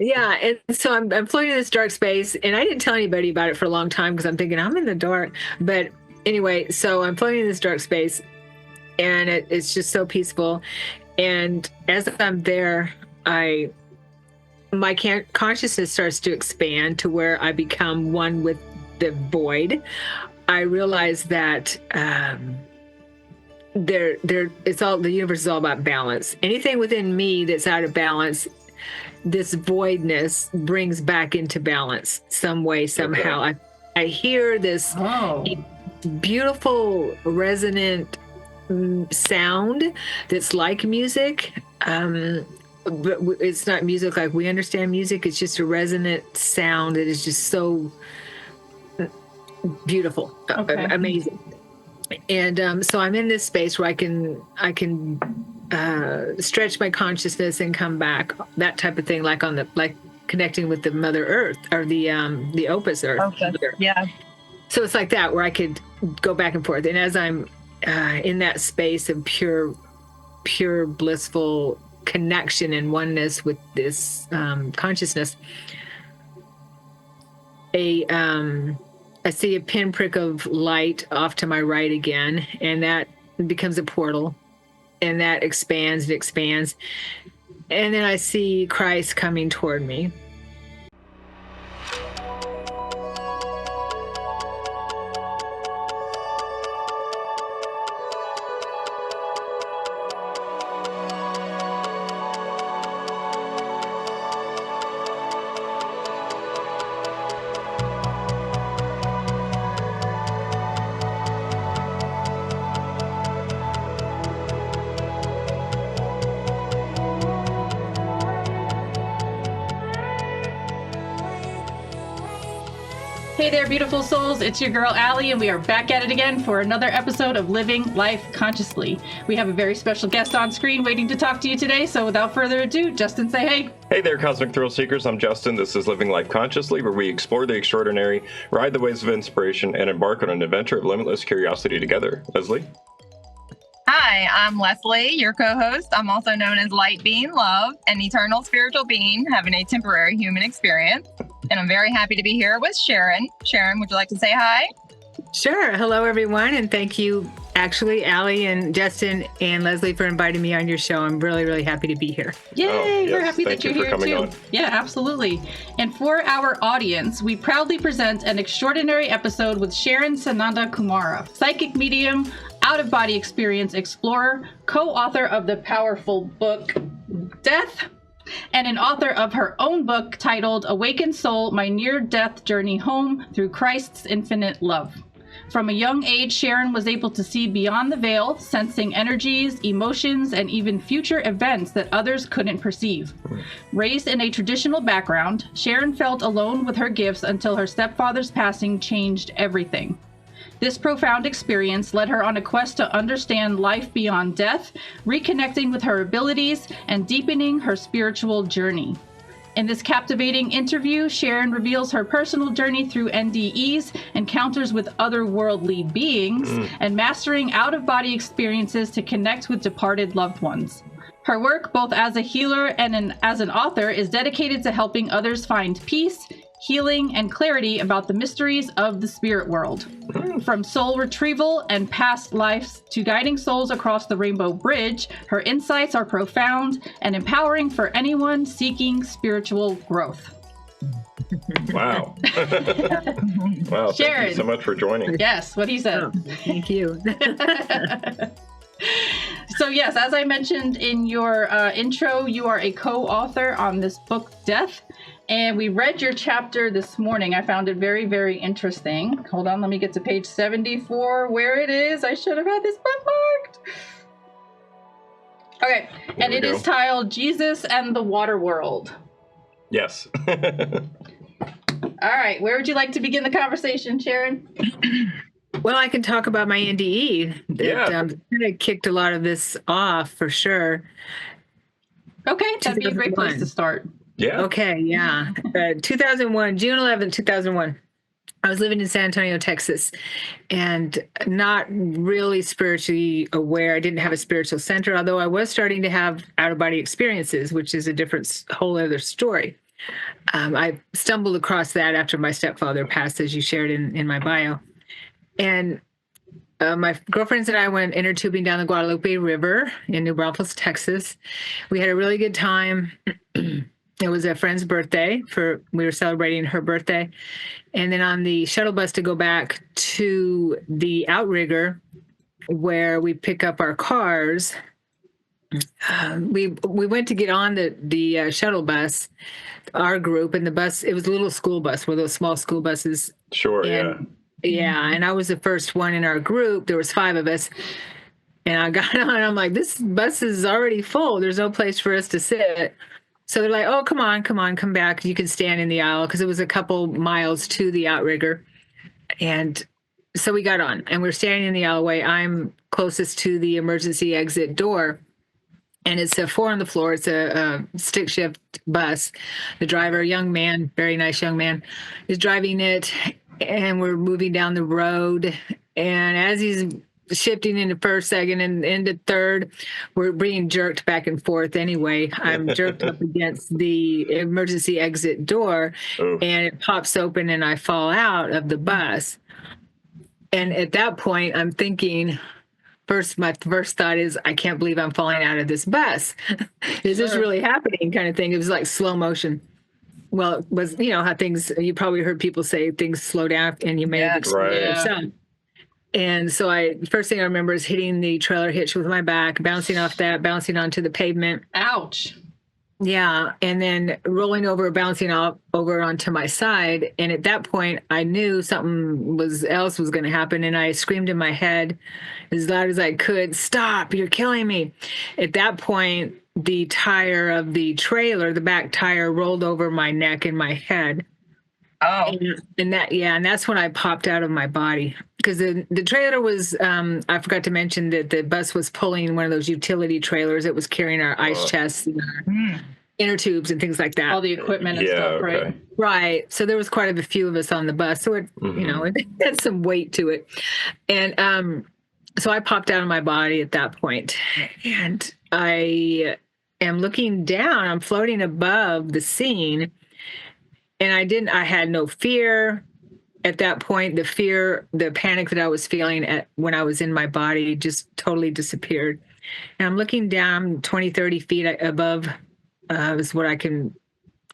Yeah, and so I'm floating in this dark space, and I didn't tell anybody about it for a long time because I'm thinking I'm in the dark. But anyway, so I'm floating in this dark space, and it's just so peaceful. And as I'm there, I my consciousness starts to expand to where I become one with the void. I realize that it's all the universe is all about balance. Anything within me that's out of balance, this voidness brings back into balance some way, somehow. Okay. I hear this beautiful resonant sound that's like music. But it's not music like we understand music. It's just a resonant sound that is just so beautiful, amazing. And so I'm in this space where I can stretch my consciousness and come back, that type of thing, like connecting with the Mother Earth or the Opus Earth. Okay. Yeah. So it's like that where I could go back and forth. And as I'm in that space of pure blissful connection and oneness with this consciousness, I see a pinprick of light off to my right again, and that becomes a portal, and that expands and expands. And then I see Christ coming toward me. Hey there, beautiful souls. It's your girl, Allie, and we are back at it again for another episode of Living Life Consciously. We have a very special guest on screen waiting to talk to you today, so without further ado, Justin, say hey. Hey there, Cosmic Thrill Seekers. I'm Justin. This is Living Life Consciously, where we explore the extraordinary, ride the waves of inspiration, and embark on an adventure of limitless curiosity together. Leslie? Hi, I'm Leslie, your co-host. I'm also known as Light Being Love, an eternal spiritual being having a temporary human experience. And I'm very happy to be here with Sharon. Sharon, would you like to say hi? Sure. Hello, everyone. And thank you, actually, Allie and Justin and Leslie, for inviting me on your show. I'm really, really happy to be here. Yay! We're happy that you're here too. On. Yeah, absolutely. And for our audience, we proudly present an extraordinary episode with Sharon Sananda Kumara, psychic medium, out-of-body experience explorer, co-author of the powerful book Death, and an author of her own book titled Awakened Soul, My Near-Death Journey Home Through Christ's Infinite Love. From a young age, Sharon was able to see beyond the veil, sensing energies, emotions, and even future events that others couldn't perceive. Raised in a traditional background, Sharon felt alone with her gifts until her stepfather's passing changed everything. This profound experience led her on a quest to understand life beyond death, reconnecting with her abilities, and deepening her spiritual journey. In this captivating interview, Sharon reveals her personal journey through NDEs, encounters with otherworldly beings, and mastering out-of-body experiences to connect with departed loved ones. Her work, both as a healer and as an author, is dedicated to helping others find peace, healing, and clarity about the mysteries of the spirit world. From soul retrieval and past lives to guiding souls across the rainbow bridge, her insights are profound and empowering for anyone seeking spiritual growth. Wow. Wow, Sharon. thank you so much for joining. Yes, what he said. Oh, thank you. So yes, as I mentioned in your intro, you are a co-author on this book, Death. And we read your chapter this morning. I found it very, very interesting. Hold on, let me get to page 74, where it is. I should have had this bookmarked. Okay, and it is titled Jesus and the Water World. Yes. All right, where would you like to begin the conversation, Sharon? Well, I can talk about my NDE. That kind of kicked a lot of this off for sure. Okay, that'd be a great place to start. Yeah. Okay, yeah. 2001, June 11th, 2001. I was living in San Antonio, Texas, and not really spiritually aware. I didn't have a spiritual center, although I was starting to have out-of-body experiences, which is a different, whole other story. I stumbled across that after my stepfather passed, as you shared in my bio. And my girlfriends and I went inner tubing down the Guadalupe River in New Braunfels, Texas. We had a really good time. It was a friend's birthday. We were celebrating her birthday. And then on the shuttle bus to go back to the outrigger where we pick up our cars, we went to get on the shuttle bus, our group, and the bus, it was a little school bus, one of those small school buses. Sure, and, yeah. And I was the first one in our group. There was 5 of us. And I got on, I'm like, this bus is already full. There's no place for us to sit. So they're like, oh, come back. You can stand in the aisle, because it was a couple miles to the outrigger. And so we got on, and we're standing in the alleyway. I'm closest to the emergency exit door. And it's a 4 on the floor. It's a stick shift bus. The driver, a young man, very nice young man, is driving it. And we're moving down the road. And as he's shifting into first, second, and into third, we're being jerked back and forth anyway. I'm jerked up against the emergency exit door, and it pops open, and I fall out of the bus. And at that point, I'm thinking, my first thought is, I can't believe I'm falling out of this bus. Is this really happening, kind of thing? It was like slow motion. Well, it was, how things, you probably heard people say things slow down, and you may have experienced yourself. And so first thing I remember is hitting the trailer hitch with my back, bouncing off that, bouncing onto the pavement. Ouch. Yeah. And then rolling over, bouncing over onto my side. And at that point, I knew something else was going to happen. And I screamed in my head as loud as I could, "Stop, you're killing me." At that point, the tire of the trailer, the back tire, rolled over my neck and my head. Oh. And that's when I popped out of my body, because the trailer was, I forgot to mention that the bus was pulling one of those utility trailers. It was carrying our ice chests and our inner tubes and things like that. All the equipment and stuff, right? Right. So there was quite a few of us on the bus. So it, it had some weight to it. And so I popped out of my body at that point. And I am looking down. I'm floating above the scene. And I had no fear at that point. The panic that I was feeling when I was in my body just totally disappeared. And I'm looking down 20, 30 feet above, is what I can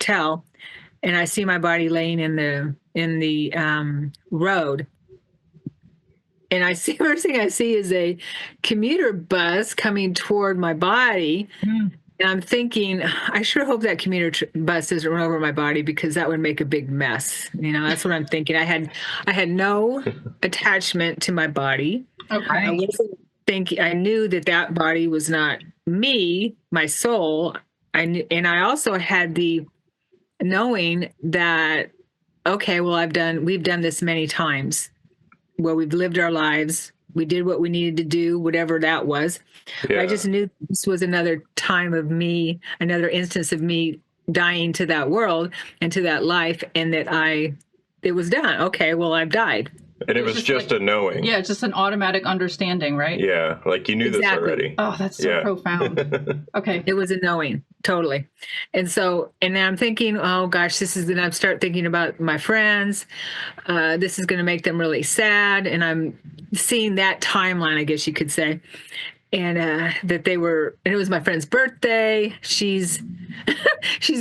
tell. And I see my body laying in the road. And first thing I see is a commuter bus coming toward my body. And I'm thinking, I sure hope that commuter bus doesn't run over my body, because that would make a big mess. That's what I'm thinking. I had no attachment to my body. Okay. I wasn't thinking. I knew that body was not me, my soul. And I also had the knowing that, okay, well, we've done this many times, where we've lived our lives. We did what we needed to do, whatever that was. Yeah. I just knew this was another time of me, another instance of me dying to that world and to that life, and that it was done. Okay, well, I've died. And it was just a knowing. Yeah, it's just an automatic understanding, right? Yeah, like you knew this already. Oh, that's so profound. Okay. It was a knowing, totally. And then I'm thinking, oh gosh, then I start thinking about my friends. This is going to make them really sad. And I'm seeing that timeline, I guess you could say. And and it was my friend's birthday. She's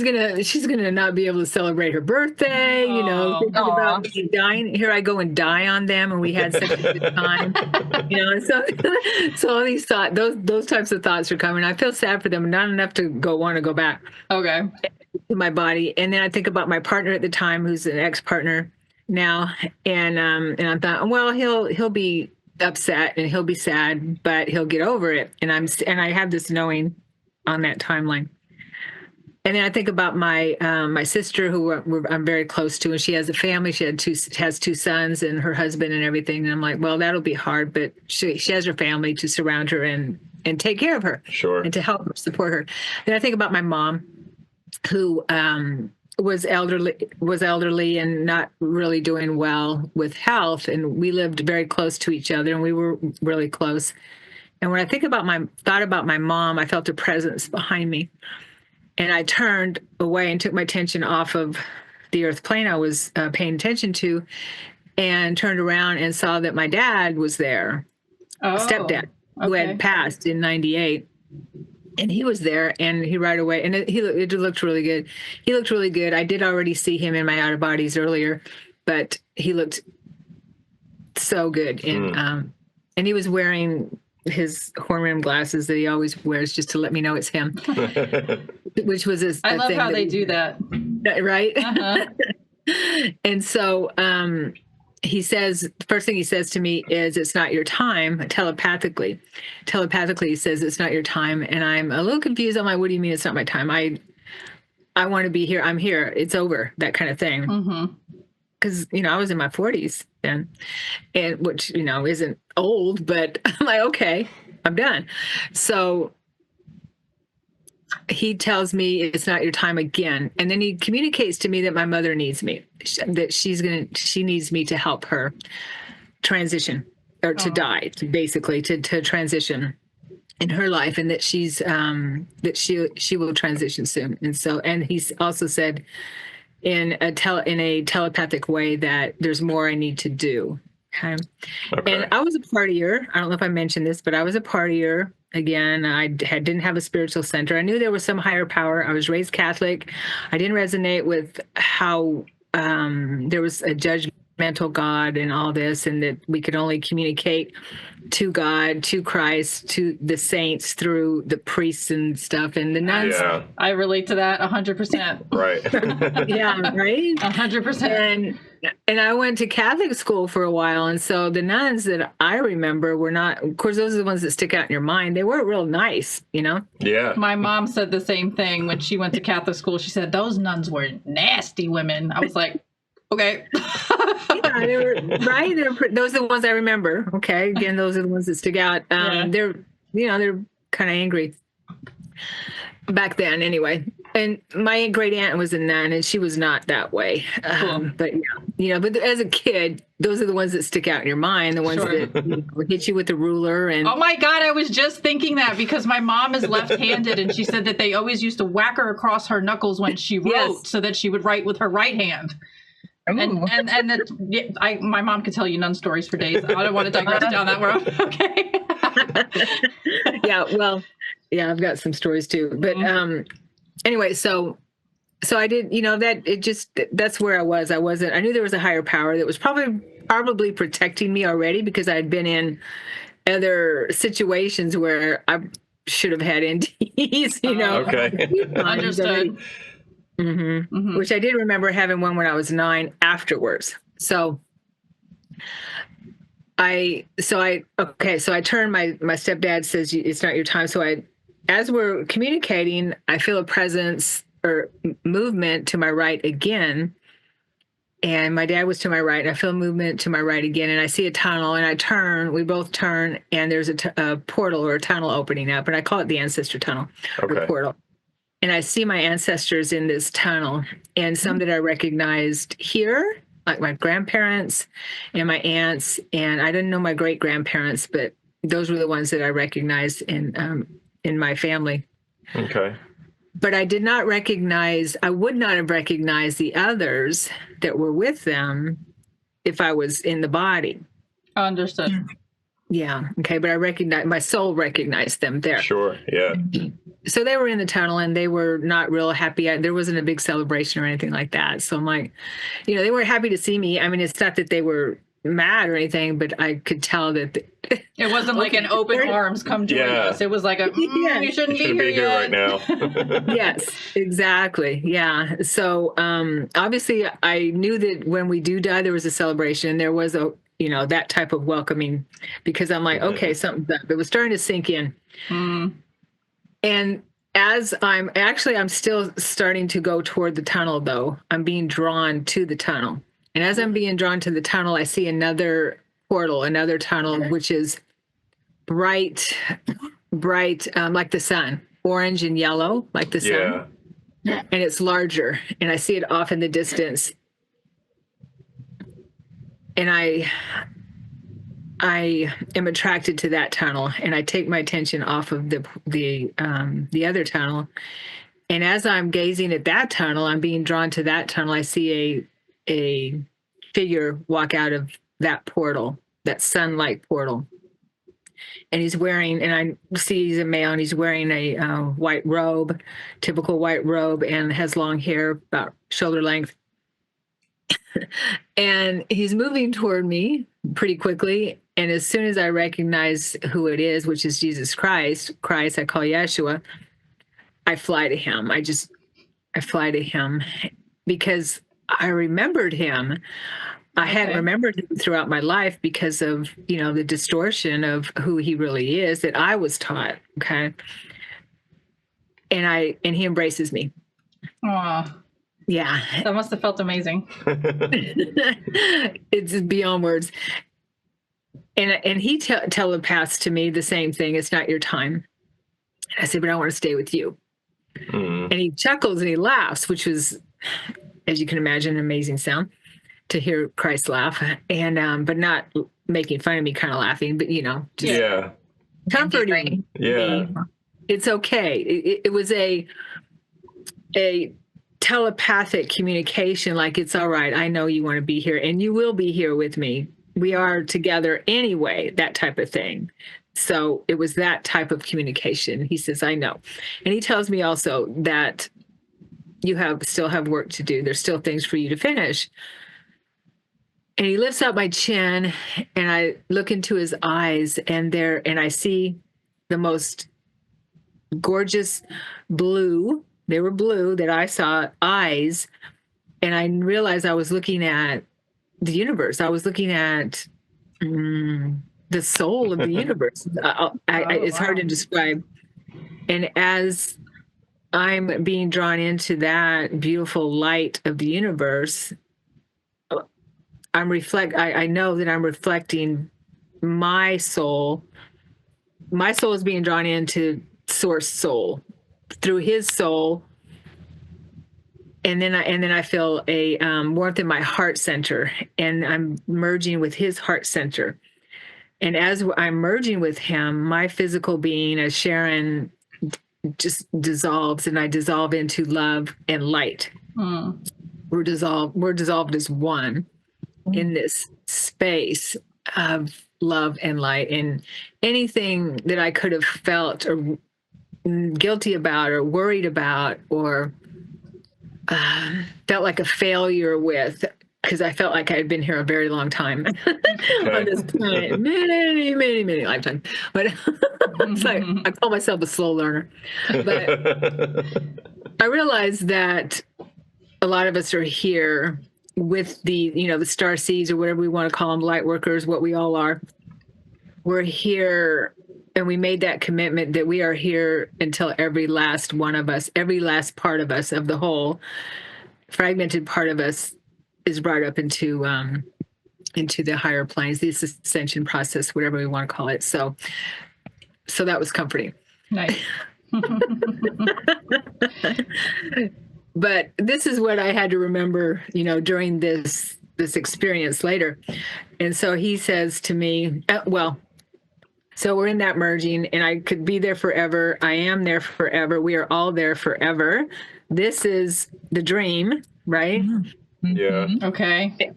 gonna not be able to celebrate her birthday. Thinking about me dying. Here I go and die on them, and we had such a good time. So all these thoughts, those types of thoughts are coming. I feel sad for them, not enough to want to go back. Okay. To my body, and then I think about my partner at the time, who's an ex-partner now, and I thought, well, he'll be upset and he'll be sad, but he'll get over it. And I have this knowing on that timeline. And then I think about my sister, who I'm very close to, and she has a family. She has 2 sons and her husband and everything. And I'm like, well, that'll be hard, but she has her family to surround her and take care of her, sure, and to help her, support her. Then I think about my mom, who was elderly and not really doing well with health, and we lived very close to each other, and we were really close. And when I thought about my mom, I felt a presence behind me. And I turned away and took my attention off of the earth plane I was paying attention to, and turned around and saw that my dad was there, stepdad, who had passed in 98. And he was there, and he right away, and it looked really good. He looked really good. I did already see him in my out of bodies earlier, but he looked so good. And he was wearing his horn rim glasses that he always wears just to let me know it's him, which was I love how they do that. Right? And so he says, the first thing he says to me is, "It's not your time," telepathically. Telepathically, he says, "It's not your time." And I'm a little confused. I'm like, what do you mean it's not my time? I want to be here. I'm here. It's over. That kind of thing. Because, I was in my 40s then, and which, isn't old, but I'm like, okay, I'm done. So he tells me it's not your time again. And then he communicates to me that my mother needs me, that she needs me to help her transition, or to die, basically to transition in her life, and that she's that she will transition soon. And he's also said in a telepathic way that there's more I need to do. Okay. And I was a partier. I don't know if I mentioned this, but I was a partier. Again, I didn't have a spiritual center. I knew there was some higher power. I was raised Catholic. I didn't resonate with how there was a judgmental God and all this, and that we could only communicate to God, to Christ, to the saints through the priests and stuff, and the nuns. Yeah. I relate to that 100%. Right. Yeah, right? 100%. And I went to Catholic school for a while, and so the nuns that I remember were not, of course, those are the ones that stick out in your mind. They weren't real nice, Yeah. My mom said the same thing when she went to Catholic school. She said, those nuns were nasty women. I was like, okay. Yeah, they were right. Those are the ones I remember. Okay, again, those are the ones that stick out. They're kind of angry back then, anyway. And my great aunt was a nun, and she was not that way. Cool. But but as a kid, those are the ones that stick out in your mind. The ones that hit you with the ruler. And oh my God, I was just thinking that because my mom is left-handed, and she said that they always used to whack her across her knuckles when she wrote, so that she would write with her right hand. And my mom could tell you nun stories for days. I don't want to digress down that road. Okay. I've got some stories too. But anyway, so I did, that's where I was. I knew there was a higher power that was probably protecting me already, because I had been in other situations where I should have had NDEs, Okay. Understood. Which I did remember having one when I was 9 afterwards. So I turned, my stepdad says, "It's not your time." So as we're communicating, I feel a presence or movement to my right again. And my dad was to my right, and I feel movement to my right again. And I see a tunnel, and I turn, we both turn, and there's a portal or a tunnel opening up. And I call it the ancestor tunnel or portal. And I see my ancestors in this tunnel, and some that I recognized here, like my grandparents and my aunts. And I didn't know my great grandparents, but those were the ones that I recognized in my family. Okay. But I would not have recognized the others that were with them if I was in the body. Understood. Yeah. Okay. But my soul recognized them there. Sure. Yeah. So they were in the tunnel, and they were not real happy. There wasn't a big celebration or anything like that. So I'm like, they were happy to see me. I mean, it's not that they were mad or anything, but I could tell that it wasn't like an open arms, come join us. It was like you shouldn't be here right now. Yes, exactly. Yeah. So obviously I knew that when we do die, there was a celebration. There was that type of welcoming, because I'm like, okay, something's up. It was starting to sink in. And as I'm still starting to go toward the tunnel, though. I'm being drawn to the tunnel. And as I'm being drawn to the tunnel, I see another portal, another tunnel, which is bright, like the sun, orange and yellow, like the sun. Yeah. And it's larger, and I see it off in the distance. And I am attracted to that tunnel, and I take my attention off of the other tunnel, And as I'm gazing at that tunnel, I'm being drawn to that tunnel. I see a figure walk out of that portal, that sunlight portal. And he's wearing, and I see he's a male, and he's wearing a white robe, typical white robe, and has long hair, about shoulder length. And he's moving toward me pretty quickly. And as soon as I recognize who it is, which is Jesus Christ, I call Yeshua, I fly to him. I fly to him because I remembered him. I hadn't remembered him throughout my life because of, the distortion of who he really is that I was taught. Okay. And he embraces me. Aw. Yeah. That must have felt amazing. It's beyond words. And he telepaths to me the same thing. It's not your time. And I said, but I want to stay with you. And he chuckles and he laughs, which was, as you can imagine, an amazing sound to hear Christ laugh. And but not making fun of me, kind of laughing, but just comforting. Yeah. Me. It's okay. It was a telepathic communication, like, it's all right. I know you want to be here and you will be here with me. We are together anyway, that type of thing. So it was that type of communication. He says, I know. And he tells me also that you still have work to do. There's still things for you to finish. And he lifts up my chin and I look into his eyes and I see the most gorgeous blue. They were blue that I saw eyes. And I realized I was looking at the universe. I was looking at the soul of the universe. It's hard to describe. And as I'm being drawn into that beautiful light of the universe, I know that I'm reflecting my soul. My soul is being drawn into Source Soul through his soul. And then I feel a warmth in my heart center, and I'm merging with his heart center. And as I'm merging with him, my physical being, as Sharon, just dissolves, and I dissolve into love and light. We're dissolved as one in this space of love and light. And anything that I could have felt or guilty about or worried about or felt like a failure with, because I felt like I had been here a very long time on this planet, many lifetimes. But it's like, I call myself a slow learner. But I realized that a lot of us are here with the star seeds, or whatever we want to call them, light workers, what we all are. We're here, and we made that commitment that we are here until every last one of us, every last part of us, of the whole fragmented part of us, is brought up into the higher planes, this ascension process, whatever we want to call it. So that was comforting. Nice. But this is what I had to remember, during this experience later. And so he says to me, so we're in that merging, and I could be there forever. I am there forever. We are all there forever. This is the dream, right? Yeah. Okay.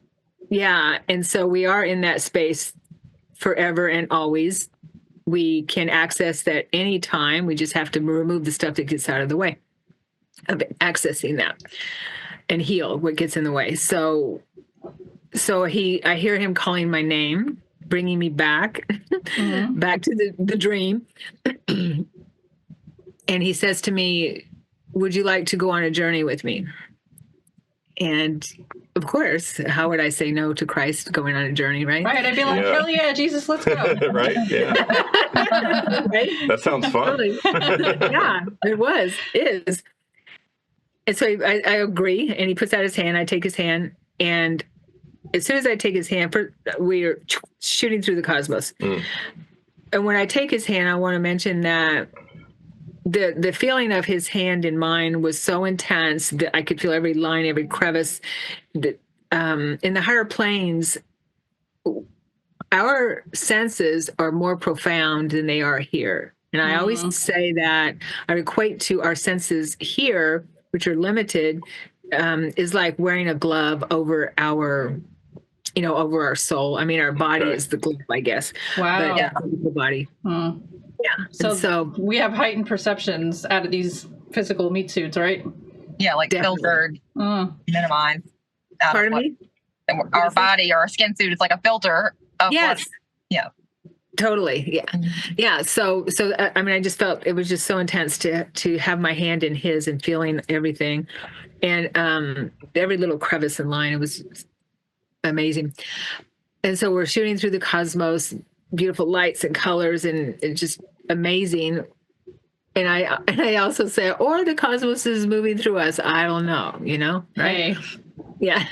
Yeah. And so we are in that space forever and always. We can access that anytime. We just have to remove the stuff that gets out of the way of accessing that and heal what gets in the way. So I hear him calling my name, bringing me back, back to the dream. And he says to me, would you like to go on a journey with me? And of course, how would I say no to Christ going on a journey, right? Right. I'd be like, hell yeah, Jesus, let's go. Right? Yeah. Right? That sounds fun. Yeah, it is. And so I agree, and he puts out his hand, I take his hand, and as soon as I take his hand, we are shooting through the cosmos. And when I take his hand, I want to mention that the feeling of his hand in mine was so intense that I could feel every line, every crevice. That in the higher planes, our senses are more profound than they are here. And I always say that I equate to our senses here, which are limited, is like wearing a glove over our, over our soul. I mean, our body is the glove, I guess. Wow. But the body. Hmm. Yeah. So we have heightened perceptions out of these physical meat suits, right? Yeah, like Definitely. filtered, minimized. Pardon me? Our body or our skin suit is like a filter of Yes. Yeah. Totally. Yeah. Yeah. So I mean, I just felt it was just so intense to have my hand in his and feeling everything, and every little crevice and line. It was amazing. And so we're shooting through the cosmos, beautiful lights and colors, and it's just amazing. And I also say, or the cosmos is moving through us. I don't know, right? Hey. Yeah.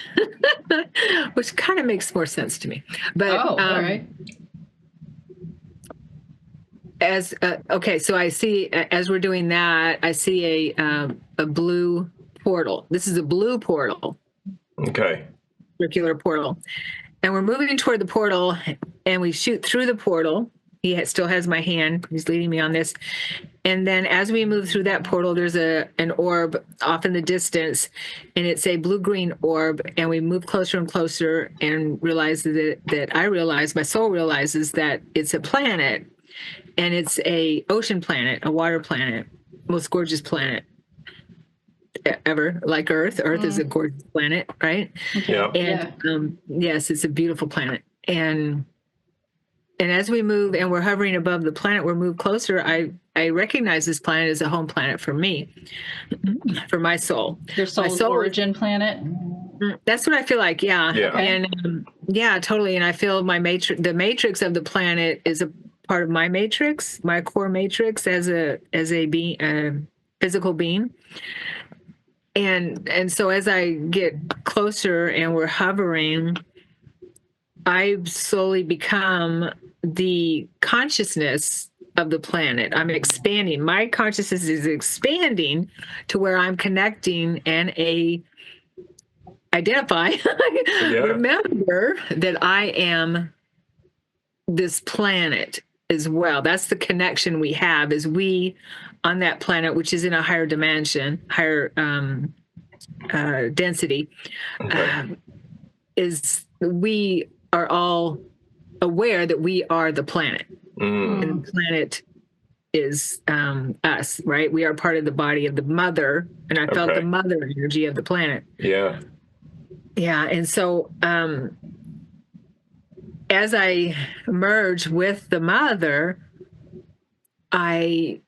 Which kind of makes more sense to me. But all right. Okay, so I see, as we're doing that, I see a blue portal. This is a blue portal. Okay. Circular portal. And we're moving toward the portal, and we shoot through the portal. He still has my hand. He's leading me on this. And then as we move through that portal, there's an orb off in the distance, and it's a blue-green orb. And we move closer and closer and realize my soul realizes that it's a planet, and it's a ocean planet, a water planet, most gorgeous planet ever, like Earth. Earth is a gorgeous planet, right? Yeah. And yes, it's a beautiful planet. And as we move and we're hovering above the planet, we're moved closer. I recognize this planet as a home planet for me, for my soul. Your soul's origin planet? That's what I feel like, yeah. Yeah. And yeah, totally. And I feel the matrix of the planet is a part of my matrix, my core matrix as a being, a physical being. And so as I get closer and we're hovering, I slowly become the consciousness of the planet. I'm expanding. My consciousness is expanding to where I'm connecting and identify, remember that I am this planet as well. That's the connection we have, is we on that planet, which is in a higher dimension, higher density, is we are all aware that we are the planet. And the planet is us, right? We are part of the body of the mother, and I felt the mother energy of the planet. Yeah. Yeah. And so as I merge with the mother, I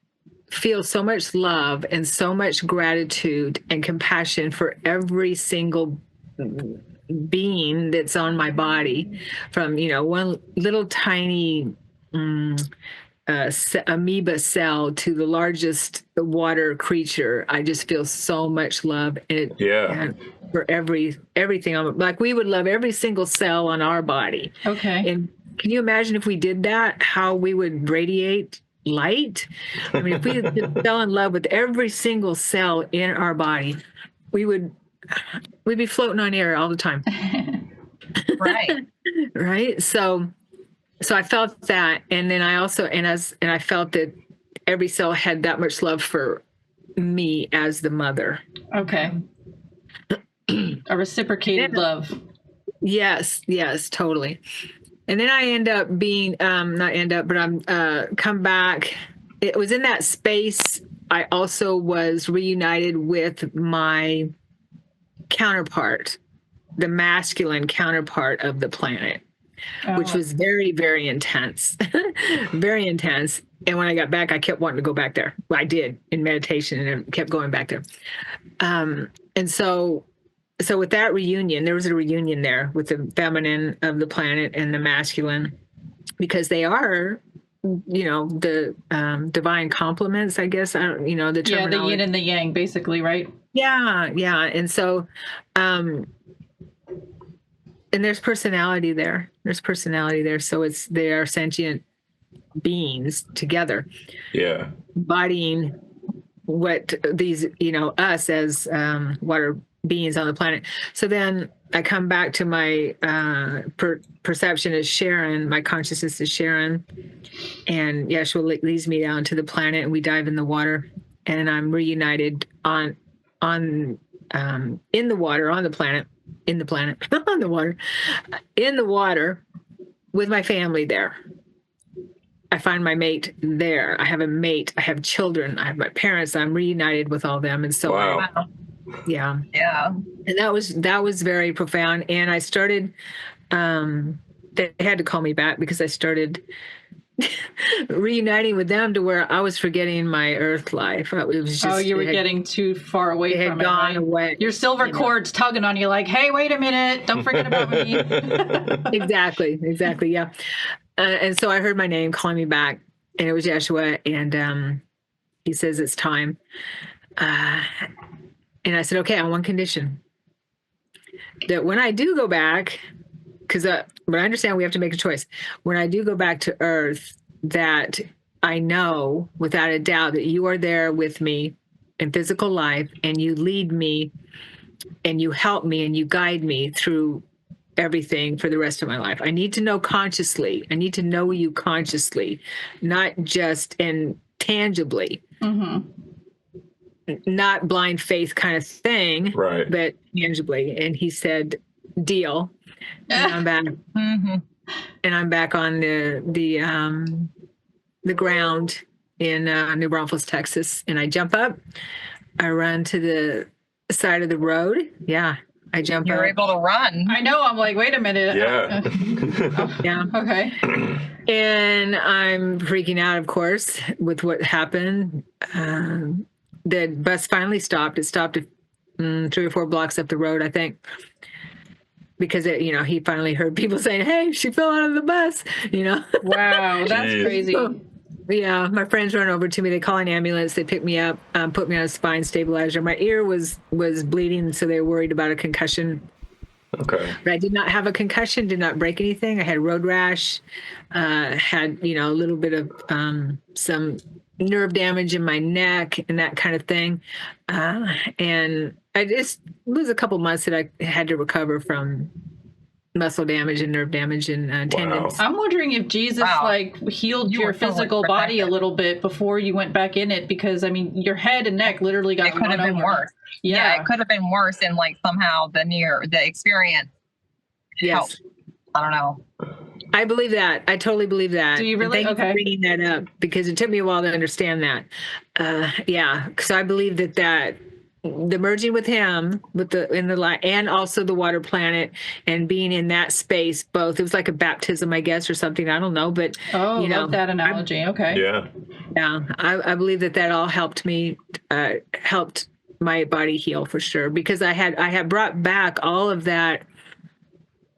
feel so much love and so much gratitude and compassion for every single being that's on my body, from one little tiny amoeba cell to the largest water creature. I just feel so much love and for everything. Like we would love every single cell on our body. Okay. And can you imagine if we did that, how we would radiate light? I mean, if we fell in love with every single cell in our body, we'd be floating on air all the time. Right. Right. So I felt that. And then I also, and I felt that every cell had that much love for me as the mother. Okay. A reciprocated love. Yes, totally. And then I end up being, come back. It was in that space. I also was reunited with my counterpart, the masculine counterpart of the planet, which was very, very intense, very intense. And when I got back, I kept wanting to go back there. Well, I did in meditation, and I kept going back there. And so with that reunion, there was a reunion there with the feminine of the planet and the masculine, because they are, the divine complements, I guess. The terminology. Yeah, the yin and the yang, basically, right? Yeah. And so, and there's personality there. So they are sentient beings together. Yeah. Embodying what these, us as water beings on the planet. So then I come back to my perception as Sharon, my consciousness is Sharon, and Yeshua leads me down to the planet, and we dive in the water, and I'm reunited in the water, on the planet, in the planet, on the water, in the water, with my family there. I find my mate there. I have a mate. I have children. I have my parents. I'm reunited with all them, and so yeah. And that was very profound. And I started. They had to call me back because I started reuniting with them to where I was forgetting my earth life. It was just, you were getting too far away from it. It had gone away. Your silver cord's tugging on you like, hey, wait a minute. Don't forget about me. Exactly. Yeah. And so I heard my name calling me back, and it was Yeshua. And he says, it's time. And I said, okay, on one condition. That when I do go back, because but I understand we have to make a choice. When I do go back to Earth, that I know without a doubt that you are there with me in physical life, and you lead me, and you help me, and you guide me through everything for the rest of my life. I need to know consciously. I need to know you consciously, not just tangibly. Mm-hmm. Not blind faith kind of thing, right? But tangibly. And he said, deal. And I'm back. Mm-hmm. And I'm back on the ground in New Braunfels, Texas. And I jump up. I run to the side of the road. Yeah, I jump up. You're able to run. I know. I'm like, wait a minute. Yeah. Yeah. Okay. And I'm freaking out, of course, with what happened. The bus finally stopped. It stopped 3 or 4 blocks up the road, I think, because he finally heard people saying, "Hey, she fell out of the bus." Wow, that's crazy. So, yeah, my friends run over to me. They call an ambulance. They pick me up, put me on a spine stabilizer. My ear was bleeding, so they were worried about a concussion. Okay. But I did not have a concussion. Did not break anything. I had road rash. Had a little bit of some nerve damage in my neck and that kind of thing. And it was a couple months that I had to recover from muscle damage and nerve damage and tendons. I'm wondering if Jesus healed your physical body a little bit before you went back in it, because your head and neck literally got could have been worse. Yeah, it could have been worse, and somehow the experience helped. I don't know. I believe that. I totally believe that. Do you really? Thank you for bringing that up, because it took me a while to understand that. Because I believe that the merging with him, in the light, and also the water planet, and being in that space, both, it was like a baptism, I guess, or something. I don't know, but love that analogy. Okay. Yeah. I believe that all helped me, helped my body heal for sure, because I had brought back all of that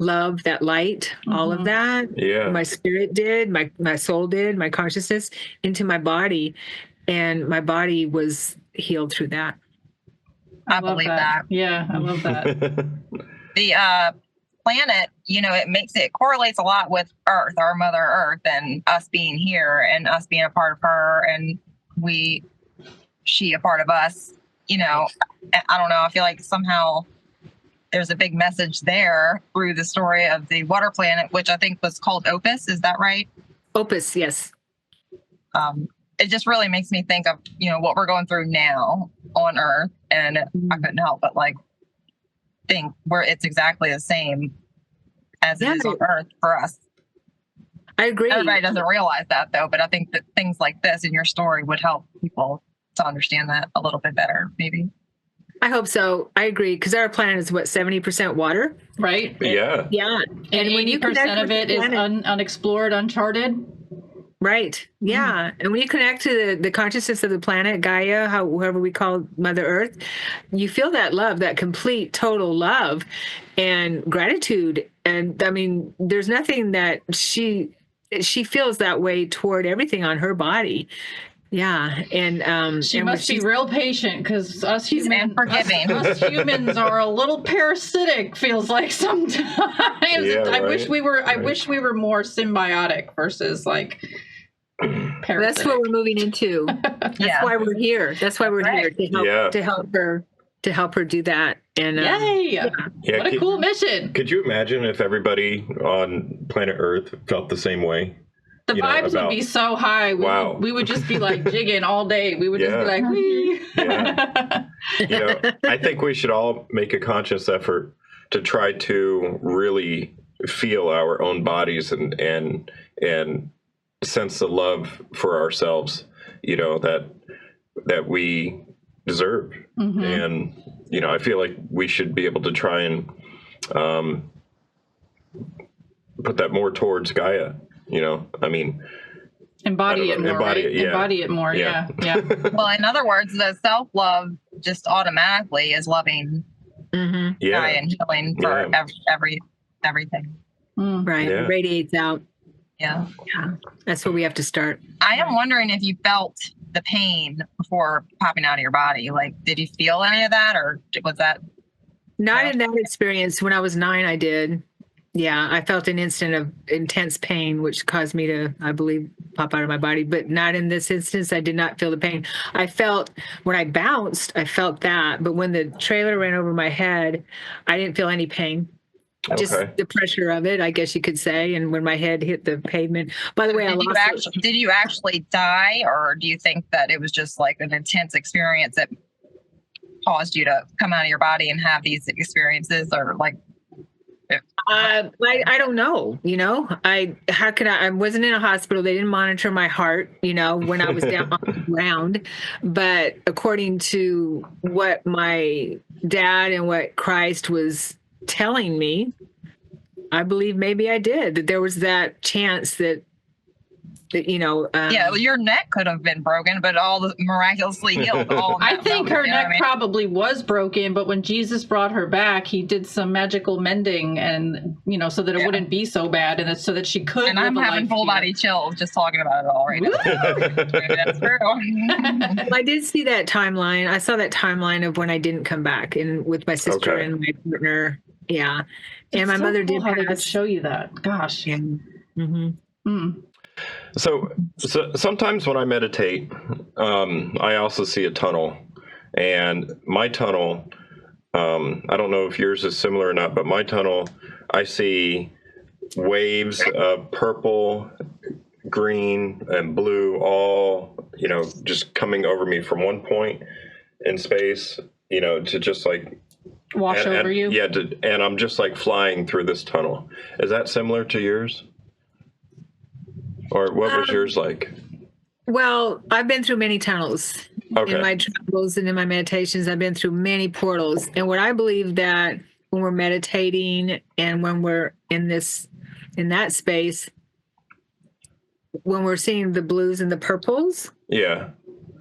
love, that light, all of that. Yeah. My spirit did, my soul did, my consciousness into my body, and my body was healed through that. I believe that. Yeah, I love that. The planet, it correlates a lot with Earth, our Mother Earth, and us being here, and us being a part of her, and she a part of us. I don't know. I feel like somehow there's a big message there through the story of the water planet, which I think was called Opus. Is that right? Opus, yes. It just really makes me think of, what we're going through now on Earth. And I couldn't help but think where it's exactly the same as it is on Earth for us. I agree. Everybody doesn't realize that, though. But I think that things like this in your story would help people to understand that a little bit better, maybe. I hope so. I agree, because our planet is 70% water, right? Yeah. Yeah, and when 80% of it is unexplored, uncharted. Right. Yeah. And when you connect to the consciousness of the planet, Gaia, however we call Mother Earth, you feel that love, that complete, total love and gratitude. And there's nothing that she feels that way toward everything on her body. Yeah. And she must be real patient, because us humans are a little parasitic, feels like sometimes. I wish we were more symbiotic versus parasitic. That's what we're moving into. That's why we're here. That's why we're here to help her to help her do that. And Yay! Yeah, What a cool mission. Could you imagine if everybody on planet Earth felt the same way? The vibes would be so high. We would just be like jigging all day. We would just be like, wee. Yeah. I think we should all make a conscious effort to try to really feel our own bodies and sense the love for ourselves, that we deserve. Mm-hmm. And, I feel like we should be able to try and put that more towards Gaia. Embody it more, right? Embody it more, yeah. Well, in other words, the self-love just automatically is loving Gaia and healing for everything. Right. Yeah. It radiates out. Yeah. That's where we have to start. I am wondering if you felt the pain before popping out of your body. Like, did you feel any of that, or was that? Not in that experience. When I was 9, I did. Yeah, I felt an instant of intense pain, which caused me to, I believe, pop out of my body. But not in this instance. I did not feel the pain. I felt, when I bounced, I felt that. But when the trailer ran over my head, I didn't feel any pain. Just the pressure of it, I guess you could say. And when my head hit the pavement. By the way, did you actually die, or do you think that it was just like an intense experience that caused you to come out of your body and have these experiences, or like? I don't know. I wasn't in a hospital. They didn't monitor my heart, when I was down on the ground. But according to what my dad and what Christ was telling me, I believe maybe I did, that there was that chance that your neck could have been broken, but all the miraculously healed. I think her neck probably was broken, but when Jesus brought her back, he did some magical mending, and so that it wouldn't be so bad, and so that she could. And I'm having full body chills just talking about it all right now. That's true. I did see that timeline. I saw that timeline of when I didn't come back, and with my sister and my partner. Yeah, and my mother did show you that. Gosh. Yeah. Mm-hmm. Mm. So sometimes when I meditate, I also see a tunnel, and my tunnel, I don't know if yours is similar or not, but my tunnel, I see waves of purple, green, and blue, all, just coming over me from one point in space, to just like wash over you. Yeah. And I'm just like flying through this tunnel. Is that similar to yours? Or what was yours like? Well, I've been through many tunnels in my travels and in my meditations. I've been through many portals. And what I believe that when we're meditating and when we're in that space, when we're seeing the blues and the purples, I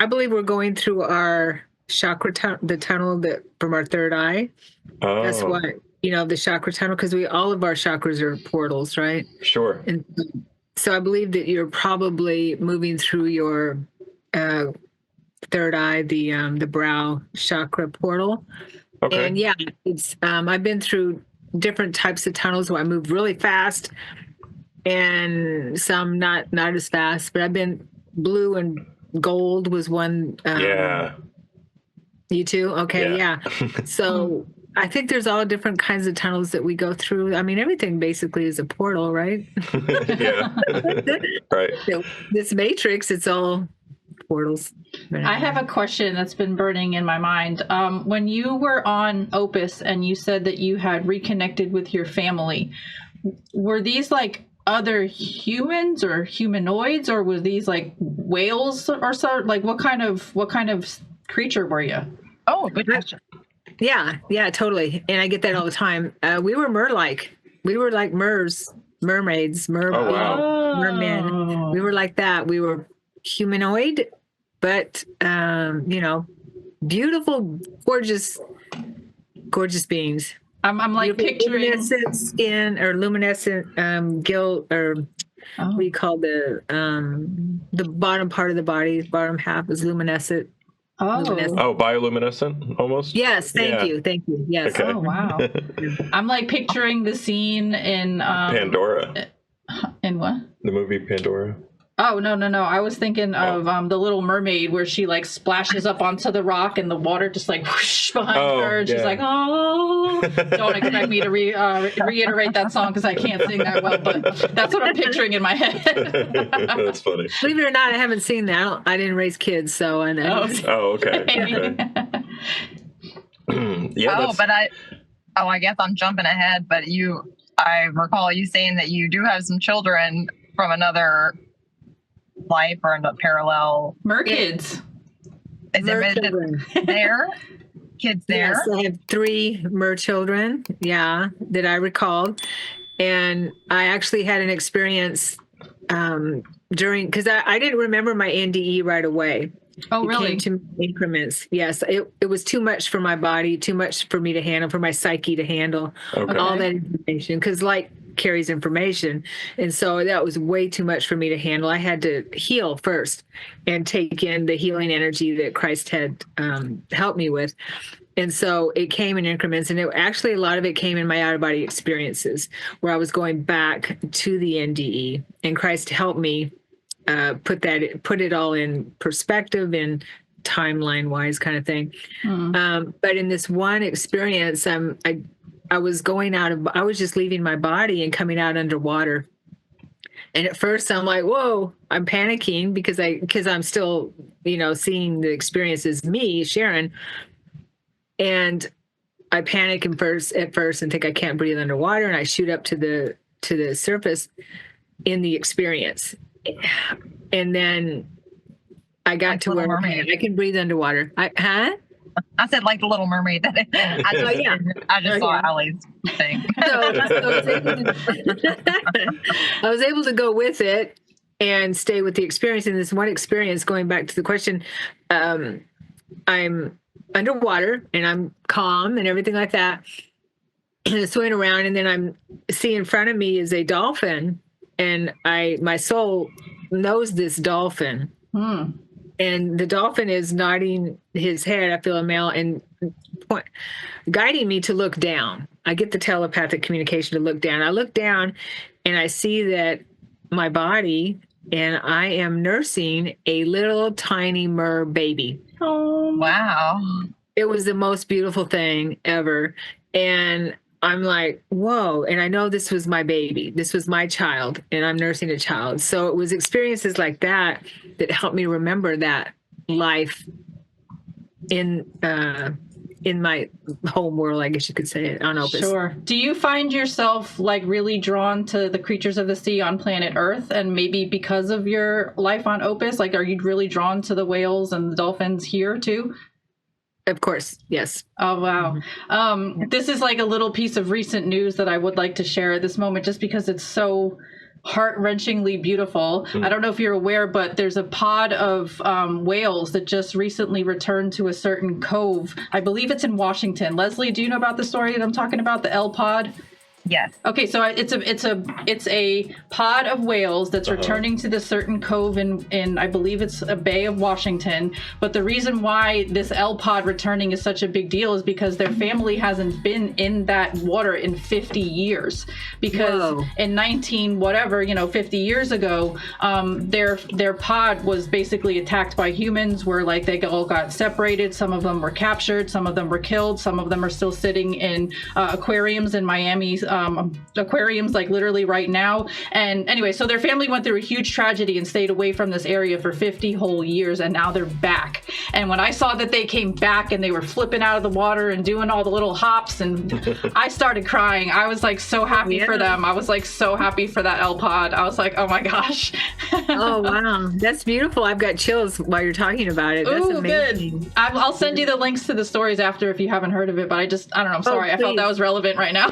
believe we're going through our chakra the tunnel from our third eye. Oh. That's what, the chakra tunnel, because all of our chakras are portals, right? Sure. And so I believe that you're probably moving through your third eye, the brow chakra portal. Okay. And it's I've been through different types of tunnels where I move really fast, and some not as fast. But I've been blue and gold was one. You too? Okay. Yeah. So I think there's all different kinds of tunnels that we go through. I mean, everything basically is a portal, right? Right. This matrix, it's all portals. I have a question that's been burning in my mind. When you were on Opus and you said that you had reconnected with your family, were these like other humans or humanoids, or were these like whales or so? Like what kind of creature were you? Oh, good question. Yeah, totally. And I get that all the time. We were mer-like. We were like mermaids, mermen. We were like that. We were humanoid, but beautiful, gorgeous beings. I'm like picturing luminescent skin or luminescent gill, or what do you call the bottom part of the body? Bottom half is luminescent. Bioluminescent almost? Yes, thank you. Yes. Okay. Oh, wow. I'm like picturing the scene in Pandora. In what? The movie Pandora. Oh, no. I was thinking of The Little Mermaid, where she like splashes up onto the rock and the water just like whoosh behind her, and she's like, "Oh!" Don't expect me to reiterate that song because I can't sing that well, but that's what I'm picturing in my head. That's funny. Believe it or not, I haven't seen that. I didn't raise kids, so I know. Oh, okay. Yeah. I guess I'm jumping ahead, but I recall you saying that you do have some children from another life or a parallel. Merkids. Is there kids there? Yes, I have 3 mer children. Yeah, that I recalled, and I actually had an experience because I didn't remember my NDE right away. Oh, really? It came to increments. Yes, it was too much for my body, too much for me to handle, for my psyche to handle all that information. Because light carries information, and so that was way too much for me to handle. I had to heal first and take in the healing energy that Christ had helped me with. And so it came in increments, and actually a lot of it came in my out-of-body experiences where I was going back to the NDE, and Christ helped me put it all in perspective and timeline wise kind of thing. But in this one experience, I was just leaving my body and coming out underwater. And at first I'm like, whoa, I'm panicking because I'm still, seeing the experience as me, Sharon. And I panic at first and think I can't breathe underwater. And I shoot up to the surface in the experience. And then I got like to where I can breathe underwater. I said like the Little Mermaid. I just saw Allie's thing. I was able to go with it and stay with the experience. In this one experience, going back to the question, I'm underwater and I'm calm and everything like that, and swimming around, and then I'm see in front of me is a dolphin. And my soul knows this dolphin, and the dolphin is nodding his head. I feel a male and guiding me to look down. I get the telepathic communication to look down. I look down, and I see that my body, and I am nursing a little tiny mer baby. Oh, wow! It was the most beautiful thing ever, and I'm like, whoa. And I know this was my baby. This was my child, and I'm nursing a child. So it was experiences like that helped me remember that life in my home world, I guess you could say, on Opus. Sure. Do you find yourself like really drawn to the creatures of the sea on planet Earth? And maybe because of your life on Opus, like, are you really drawn to the whales and the dolphins here too? Of course, yes. Oh, wow. This is like a little piece of recent news that I would like to share at this moment, just because it's so heart-wrenchingly beautiful. I don't know if you're aware, but there's a pod of whales that just recently returned to a certain cove. I believe it's in Washington. Leslie, do you know about the story that I'm talking about, the L pod? Yes. Okay, so it's a pod of whales that's returning to this certain cove in I believe it's a Bay of Washington. But the reason why this L pod returning is such a big deal is because their family hasn't been in that water in 50 years. Because in 50 years ago, their pod was basically attacked by humans, where like they all got separated. Some of them were captured, some of them were killed, some of them are still sitting in aquariums in Miami. Aquariums like literally right now. And anyway, so their family went through a huge tragedy and stayed away from this area for 50 whole years, and now they're back. And when I saw that they came back and they were flipping out of the water and doing all the little hops, and I started crying. I was like so happy for them. I was like so happy for that L pod. I was like, oh my gosh. Oh wow, that's beautiful. I've got chills while you're talking about it. That's amazing. Good. I'll send you the links to the stories after if you haven't heard of it, but I don't know, I'm sorry. I felt that was relevant right now.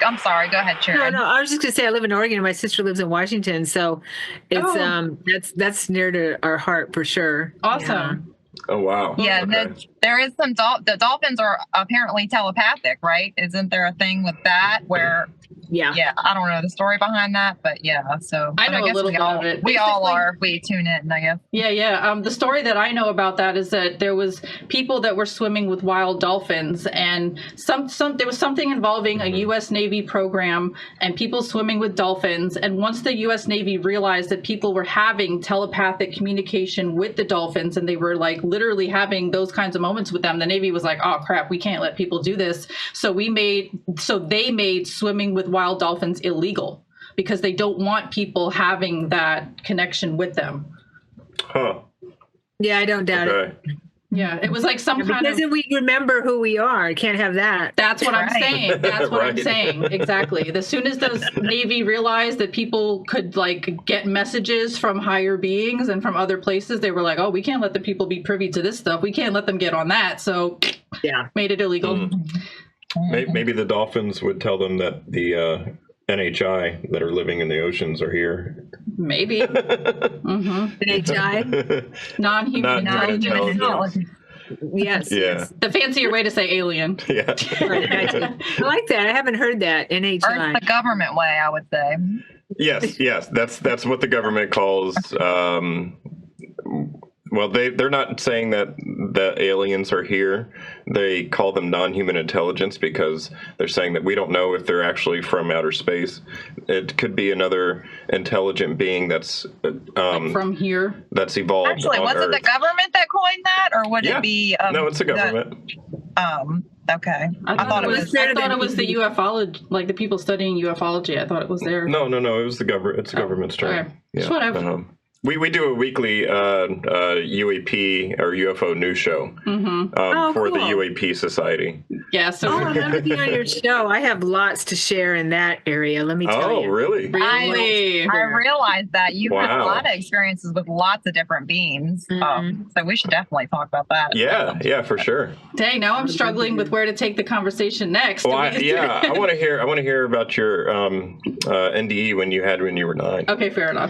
I'm sorry. Go ahead, No, Sharon. no, I was just gonna say I live in Oregon and my sister lives in Washington, so it's Oh. that's near to our heart for sure. Awesome. Oh wow. Yeah, Okay. there is some the dolphins are apparently telepathic, right? Isn't there a thing with that where? Yeah. I don't know the story behind that, but yeah. So I but know a guess little we bit all, of it. We all Basically- are. If we tune in, I guess. Yeah. The story that I know about that is that there was people that were swimming with wild dolphins, and there was something involving a U.S. Navy program and people swimming with dolphins. And once the U.S. Navy realized that people were having telepathic communication with the dolphins, and they were like literally having those kinds of moments with them, the Navy was like, "Oh crap, we can't let people do this." So they made swimming with wild dolphins illegal because they don't want people having that connection with them. Huh. Yeah, I don't doubt it. Okay. Yeah, it was like some kind Because of. then we remember who we are. Can't have that. That's what I'm Right. saying. That's what I'm Right. saying. Exactly. As soon as the Navy realized that people could like get messages from higher beings and from other places, they were like, "Oh, we can't let the people be privy to this stuff. We can't let them get on that." So, Yeah. made it illegal. Maybe the dolphins would tell them that the NHI that are living in the oceans are here. Maybe. NHI. Non-human Not human intelligence. intelligence. Yes. Yeah. Yes. The fancier way to say alien. Yeah. Right, gotcha. I like that. I haven't heard that. Or it's NHI. the government way, I would say. Yes. That's what the government calls. Well, they're not saying that the aliens are here. They call them non-human intelligence because they're saying that we don't know if they're actually from outer space. It could be another intelligent being that's From here. that's evolved. Actually, on was it Earth. the government that coined that, or would Yeah. it be? No, it's the government. Okay. I thought it was the ufology, like the people studying ufology. I thought it was there. No. It was the government. It's the government's term. Okay. Just whatever. We do a weekly UAP or UFO news show for the cool. UAP Society. Yeah. So Oh, I'm gonna be on your show. I have lots to share in that area. Let me tell you. Oh, really? really. I realized that you had a Wow. lot of experiences with lots of different beings. So we should definitely talk about that. Yeah, for sure. Dang, now I'm struggling with where to take the conversation next. Well, I want to hear about your NDE when you were 9. Okay, fair enough.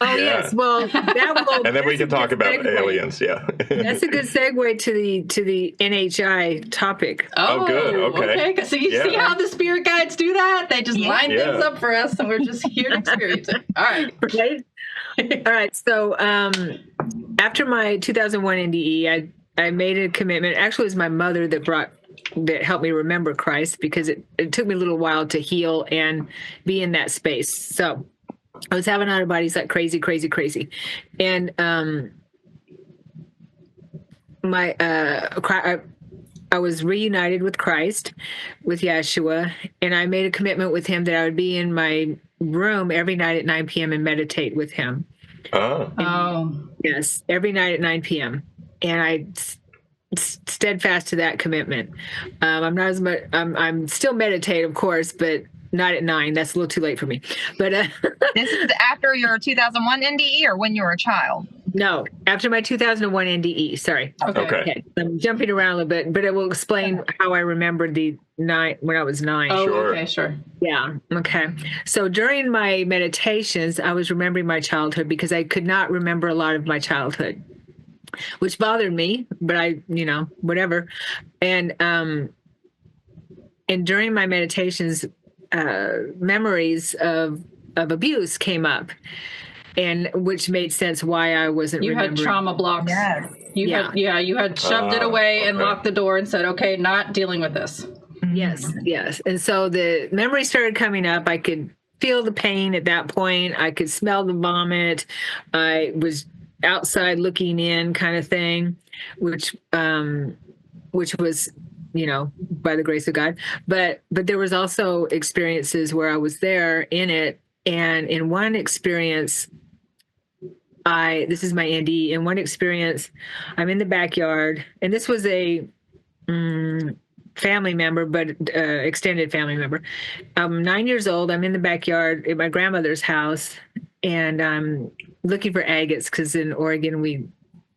Oh Yeah. yes. Well, that will. And then we that's a can talk good about segue. aliens. Yeah. That's a good segue to the NHI topic. Oh, good. Okay. So you Yeah. see how the spirit guides do that? They just line Yeah. things up for us, and we're just here to experience it. All right. Right. All right. So after my 2001 NDE, I made a commitment. Actually, it was my mother that helped me remember Christ because it took me a little while to heal and be in that space. So I was having out of bodies like crazy. And I was reunited with Christ, with Yeshua, and I made a commitment with him that I would be in my room every night at 9 p.m. and meditate with him. Oh. Yes, every night at 9 p.m. And I steadfast to that commitment. I'm not as much. I'm still meditate, of course, but not at 9. That's a little too late for me. But This is after your 2001 NDE or when you were a child? no, after my 2001 NDE. Sorry. Okay. I'm jumping around a little bit, but it will explain how I remembered the night when I was 9. Oh, Sure. okay, sure. Yeah. Okay. So during my meditations, I was remembering my childhood because I could not remember a lot of my childhood, which bothered me, but whatever. And during my meditations, memories of abuse came up, and which made sense why I wasn't You remembering. had trauma blocks. Yes. You had shoved it away and okay. locked the door and said, "Okay, not dealing with this." Yes. And so the memories started coming up. I could feel the pain at that point. I could smell the vomit. I was outside looking in, kind of thing, which was, by the grace of God. But there was also experiences where I was there in it, and in one experience, this is my NDE. In one experience, I'm in the backyard, and this was a family member, but extended family member. I'm 9 years old. I'm in the backyard at my grandmother's house, and I'm looking for agates because in Oregon we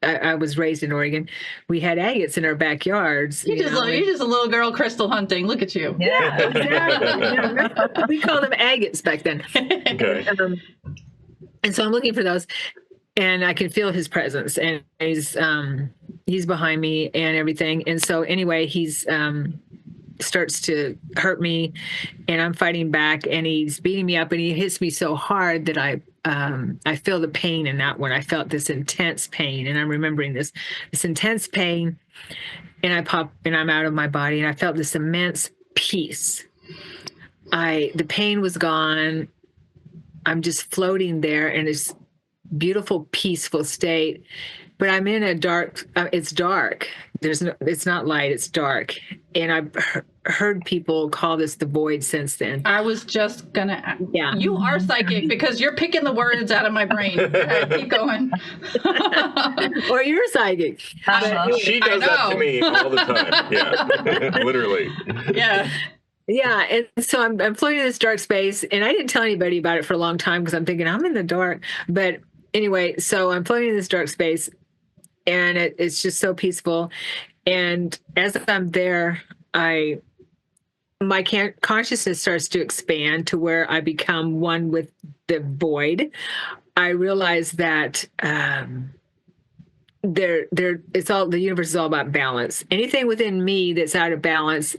I was raised in Oregon, we had agates in our backyards. You're just a little girl crystal hunting. Look at you. Yeah, exactly. We called them agates back then. Okay. And so I'm looking for those, and I can feel his presence, and he's behind me and everything. And so anyway, he's starts to hurt me, and I'm fighting back, and he's beating me up, and he hits me so hard that I feel the pain in that one. I felt this intense pain, and I'm remembering this intense pain, and I pop, and I'm out of my body, and I felt this immense peace. The pain was gone. I'm just floating there in this beautiful, peaceful state, but I'm in a dark, it's dark. It's not light, it's dark. And I've heard people call this the void since then. I was just gonna, yeah. You are psychic because you're picking the words out of my brain. Okay, keep going. Or you're psychic. She does that to me all the time. Yeah, literally. Yeah. Yeah, and so I'm floating in this dark space, and I didn't tell anybody about it for a long time because I'm thinking I'm in the dark. But anyway, so I'm floating in this dark space, and it's just so peaceful. And as I'm there, my consciousness starts to expand to where I become one with the void. I realize that it's all, the universe is all about balance. Anything within me that's out of balance,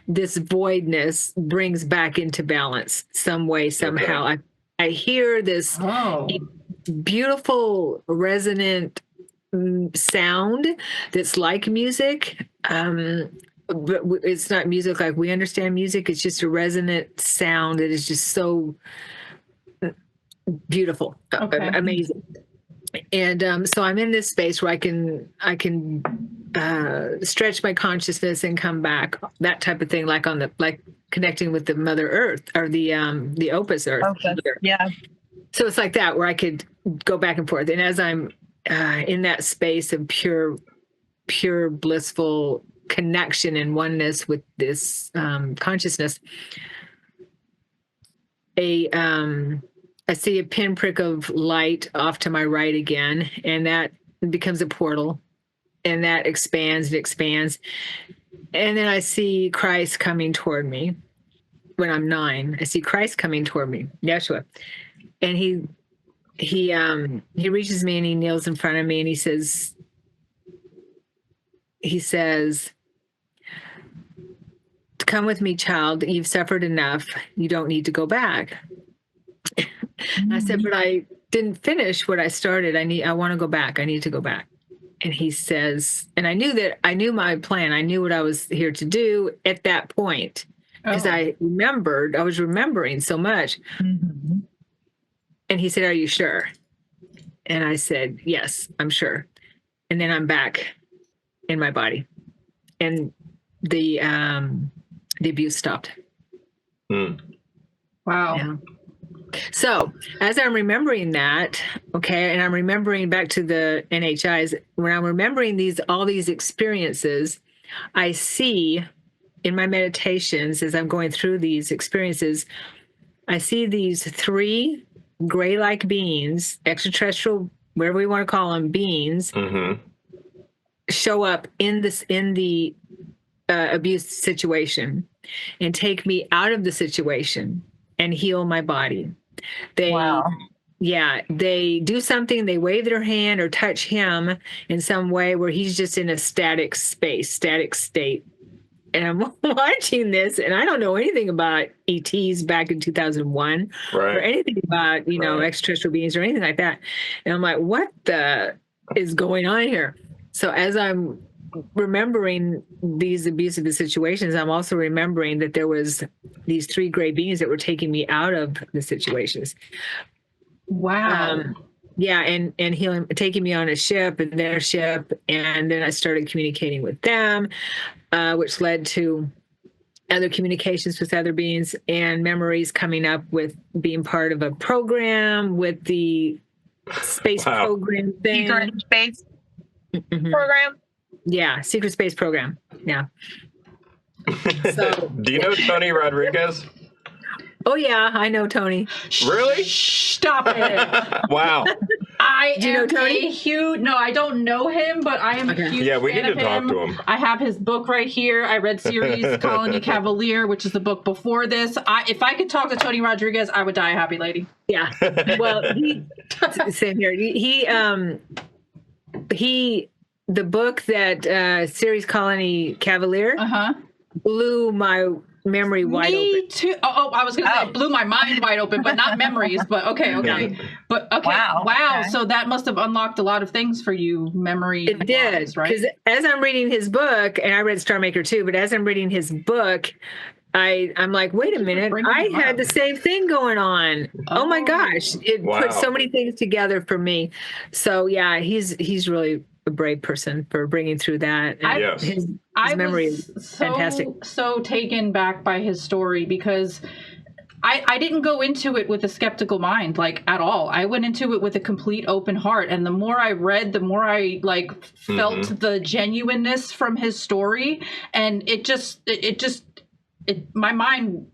this voidness brings back into balance some way, somehow. Okay. I hear this beautiful resonant sound that's like music, but it's not music like we understand music. It's just a resonant sound that is just so beautiful, amazing. And so I'm in this space where I can stretch my consciousness and come back, that type of thing, like connecting with the Mother Earth or the Opus Earth. Yeah. So it's like that, where I could go back and forth. And as I'm in that space of pure blissful connection and oneness with this consciousness, I see a pinprick of light off to my right again, and that becomes a portal, and that expands and expands. And then I see Christ coming toward me when I'm 9. I see Christ coming toward me, Yeshua. And he reaches me and he kneels in front of me, and he says, "Come with me, child. You've suffered enough. You don't need to go back." I said, "But I didn't finish what I started. I want to go back. I need to go back." And he says, and I knew my plan. I knew what I was here to do at that point, because I was remembering so much. Mm-hmm. And he said, "Are you sure?" And I said, "Yes, I'm sure." And then I'm back in my body, and the abuse stopped. Mm. Wow. Yeah. So as I'm remembering that, and I'm remembering back to the NHIs, when I'm remembering all these experiences, I see in my meditations, as I'm going through these experiences, I see these 3 gray-like beings, extraterrestrial, whatever we want to call them, beings, mm-hmm. show up in the abuse situation and take me out of the situation and heal my body. They do something, they wave their hand or touch him in some way where he's just in a static state. And I'm watching this, and I don't know anything about ETs back in 2001 or anything about, extraterrestrial beings or anything like that. And I'm like, what is going on here? So as I'm remembering these abusive situations, I'm also remembering that there was these 3 gray beings that were taking me out of the situations. Wow. And taking me on a ship, and their ship, and then I started communicating with them, which led to other communications with other beings and memories coming up with being part of a program with the space program thing. Secret space program? Yeah, secret space program. Yeah. So, do you know Tony Rodriguez? Oh yeah, I know Tony. Really? Stop it. Wow. Do you know Tony? No, I don't know him, but I am a huge Yeah, we fan need to of talk him. to him. I have his book right here. I read series Colony Cavalier, which is the book before this. If I could talk to Tony Rodriguez, I would die a happy lady. Yeah. Well, same here. The book that series Colony Cavalier blew my memory wide open. Me too. Oh, I was going to say it blew my mind wide open, but not memories. But okay. But okay. Wow. Okay. So that must have unlocked a lot of things for you, memory. It did, right? because as I'm reading his book, and I read Star Maker too, but as I'm reading his book, I'm like, wait a minute, I had the same thing going on. Oh my gosh, it put so many things together for me. So yeah, he's really a brave person for bringing through that. And his memory is fantastic. So taken back by his story because I didn't go into it with a skeptical mind, like at all. I went into it with a complete open heart. And the more I read, the more I felt the genuineness from his story. And my mind,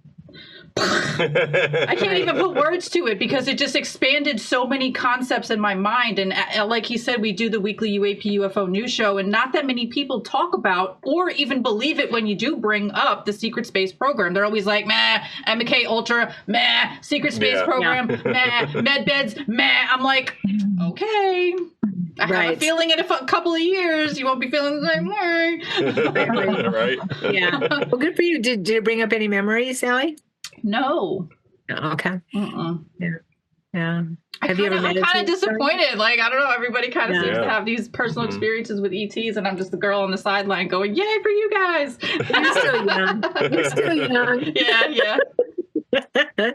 I can't even put words to it because it just expanded so many concepts in my mind. And like he said, we do the weekly UAP UFO news show, and not that many people talk about or even believe it when you do bring up the secret space program. They're always like, meh, MK Ultra, meh, secret space program, meh, med beds, meh. I'm like, okay. I have a feeling in a couple of years you won't be feeling the same way. Right. Yeah. Well, good for you. Did it bring up any memories, Sally? No. Okay. Yeah. Have you ever met? I'm kind of disappointed. Like, I don't know. Everybody kind of seems to have these personal experiences with ETs, and I'm just the girl on the sideline going, "Yay for you guys!" You're still young. You're still young. Yeah.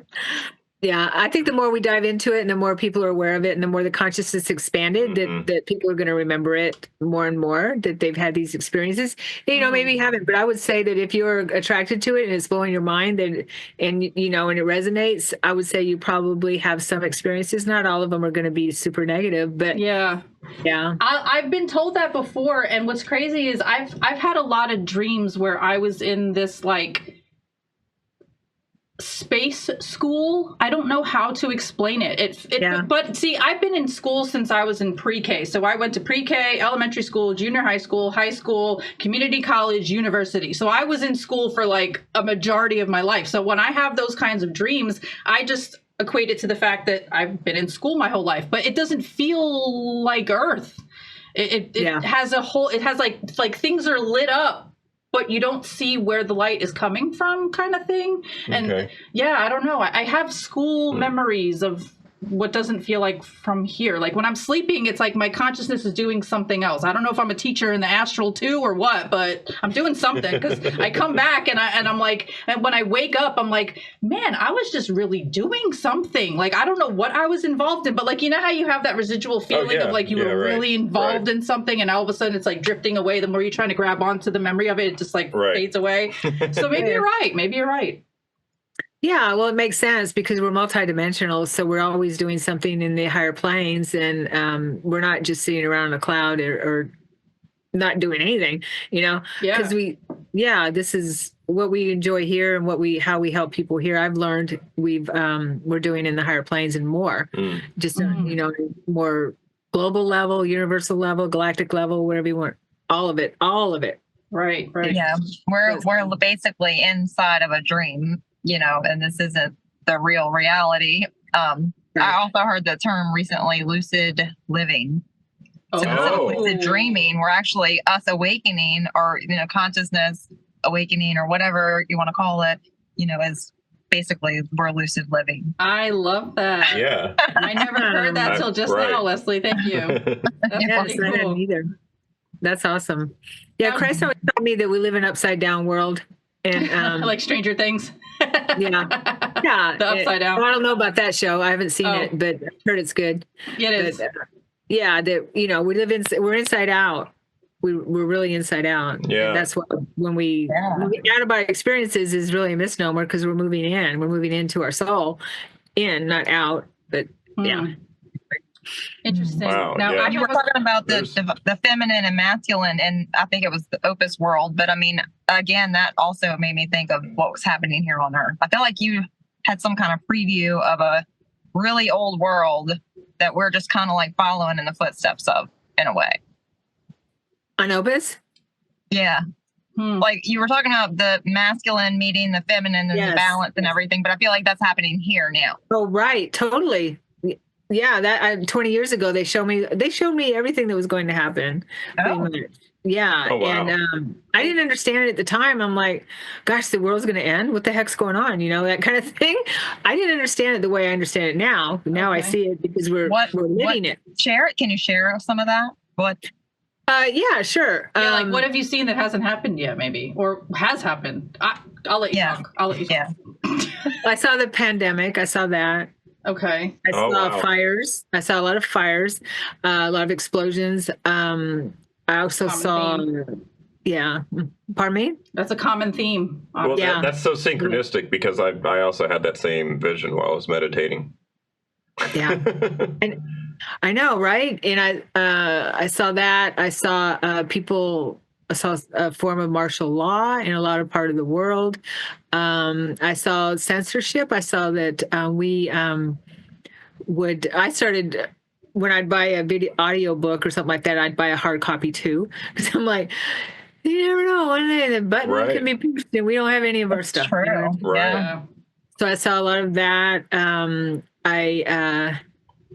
Yeah, I think the more we dive into it and the more people are aware of it and the more the consciousness expanded, that people are going to remember it more and more, that they've had these experiences. And, maybe you haven't, but I would say that if you're attracted to it and it's blowing your mind and it resonates, I would say you probably have some experiences. Not all of them are going to be super negative, but yeah. I've been told that before. And what's crazy is I've had a lot of dreams where I was in this space school. I don't know how to explain it. But see, I've been in school since I was in pre-K. So I went to pre-K, elementary school, junior high school, community college, university. So I was in school for a majority of my life. So when I have those kinds of dreams, I just equate it to the fact that I've been in school my whole life, but it doesn't feel like Earth. It has things are lit up, but you don't see where the light is coming from, kind of thing. And I don't know. I have school memories of what doesn't feel like from here. Like when I'm sleeping, it's like my consciousness is doing something else. I don't know if I'm a teacher in the astral too or what, but I'm doing something because I come back and I'm like, and when I wake up, I'm like, man, I was just really doing something. Like, I don't know what I was involved in, but how you have that residual feeling of you were really involved in something and all of a sudden it's drifting away. The more you're trying to grab onto the memory of it, it just fades away. So maybe you're right. Yeah, well, it makes sense because we're multidimensional. So we're always doing something in the higher planes and we're not just sitting around in a cloud or not doing anything, because this is what we enjoy here and how we help people here. I've learned we're doing in the higher planes and more, just, more global level, universal level, galactic level, whatever you want, all of it. Right. Yeah. We're basically inside of a dream. And this isn't the real reality. I also heard the term recently, lucid living. So instead of lucid dreaming, we're actually us awakening or, consciousness awakening or whatever you want to call it, is basically we're lucid living. I love that. Yeah. I never heard that till just now, Leslie. Thank you. That's pretty cool. Either. That's awesome. Yeah, Christ always told me that we live in an upside down world. And like Stranger Things. Yeah. The Upside Down. I don't know about that show. I haven't seen it, but I've heard it's good. Yeah, it is. That we're inside out. We're really inside out. Yeah. And that's what when we out of our experiences is really a misnomer because we're moving in. We're moving into our soul, in, not out. But Interesting. Wow, now you were talking about the feminine and masculine, and I think it was the opus world. But I mean, again, that also made me think of what was happening here on Earth. I feel like you had some kind of preview of a really old world that we're just kind of like following in the footsteps of, in a way. On OOBEs? Yeah. Like you were talking about the masculine meeting the feminine and the balance and everything, but I feel like that's happening here now. Oh, right. Totally. Yeah. That 20 years ago, they showed me everything that was going to happen. Pretty much. Yeah. Oh, wow. And I didn't understand it at the time. I'm like, gosh, the world's going to end. What the heck's going on? You know, that kind of thing. I didn't understand it the way I understand it now. Now I see it because we're living it. Share it. Can you share some of that? What? Yeah, sure. Yeah, like what have you seen that hasn't happened yet, maybe, or has happened? I'll let you talk. I'll let you talk. I saw the pandemic. I saw that. Okay. I saw fires. I saw a lot of fires, a lot of explosions. I also saw, pardon me? That's a common theme. Well, that's so synchronistic because I also had that same vision while I was meditating. Yeah. And I know, right? And I saw that. I saw I saw a form of martial law in a lot of part of the world. I saw censorship. I saw that I started, when I'd buy a audio book or something like that, I'd buy a hard copy too. Because I'm like, you never know. One day the button can be pushed and we don't have any of our stuff. True. You know? Right. Yeah. So I saw a lot of that.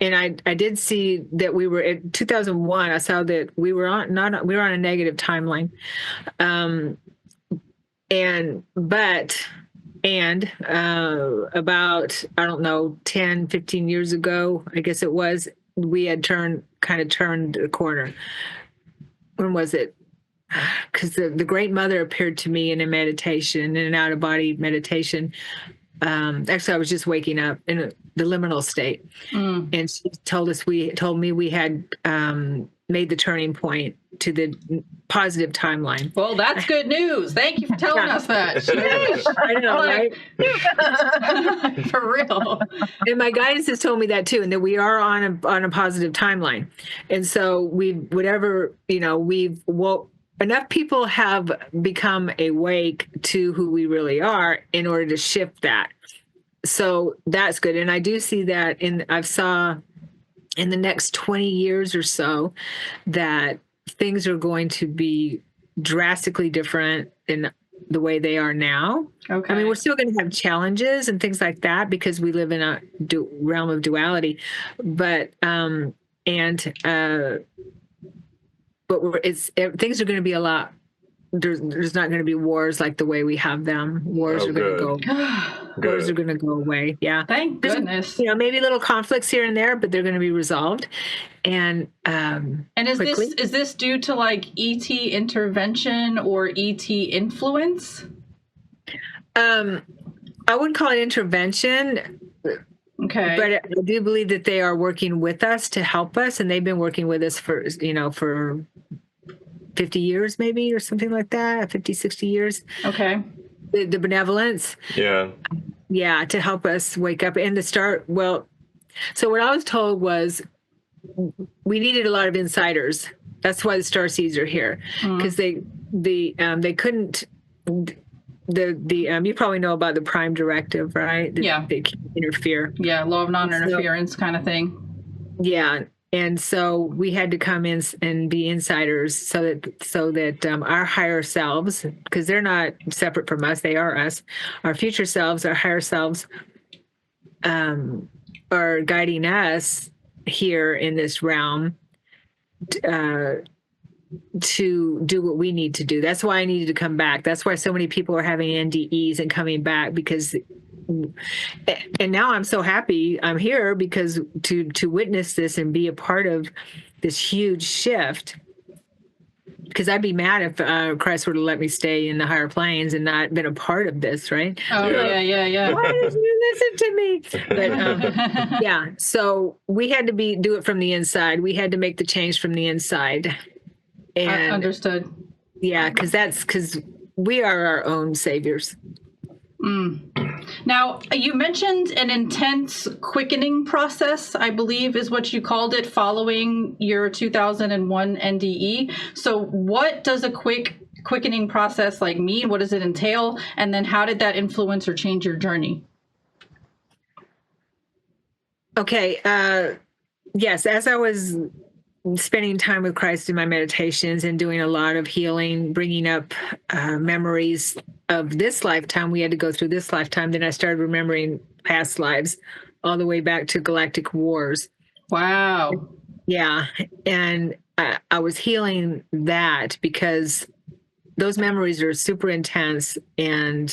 I did see that we were in 2001. I saw that we were on a negative timeline. About, I don't know, 10, 15 years ago, I guess it was, we had turned a corner. When was it? Because the Great Mother appeared to me in a meditation, in an out-of-body meditation. Actually, I was just waking up in the liminal state, and she told me we had made the turning point to the positive timeline. Well, that's good news. Thank you for telling us that. I know, right? For real. And my guidance has told me that too, and that we are on a positive timeline, and so enough people have become awake to who we really are in order to shift that. So that's good. And I do see that I saw in the next 20 years or so that things are going to be drastically different in the way they are now. Okay. I mean, we're still going to have challenges and things like that because we live in a realm of duality, but things are going to be a lot. There's not going to be wars like the way we have them. Wars are going to go. Wars are going to go away. Yeah. Thank goodness. Maybe little conflicts here and there, but they're going to be resolved. And is this due to like ET intervention or ET influence? I wouldn't call it intervention. Okay. But I do believe that they are working with us to help us, and they've been working with us for 50 years maybe, or something like that, 50, 60 years. Okay. The benevolence. Yeah. Yeah, to help us wake up and to start. Well, so what I was told was we needed a lot of insiders. That's why the starseeds are here, because they couldn't. You probably know about the Prime Directive, right? They can't interfere. Yeah, law of non-interference kind of thing. Yeah, and so we had to come in and be insiders, so that our higher selves, because they're not separate from us, they are us. Our future selves, our higher selves, are guiding us here in this realm to do what we need to do. That's why I needed to come back. That's why so many people are having NDEs and coming back, and now I'm so happy I'm here because to witness this and be a part of this huge shift, because I'd be mad if Christ were to let me stay in the higher planes and not been a part of this, right? Oh, yeah. Why did you listen to me? But yeah, so we had to do it from the inside. We had to make the change from the inside. And understood. Yeah, because we are our own saviors. Now, you mentioned an intense quickening process, I believe is what you called it, following your 2001 NDE. So what does a quickening process mean? What does it entail? And then how did that influence or change your journey? Okay. yes, as I was spending time with Christ in my meditations and doing a lot of healing, bringing up memories of this lifetime, we had to go through this lifetime. Then I started remembering past lives all the way back to galactic wars. Wow. Yeah. And I was healing that because those memories are super intense and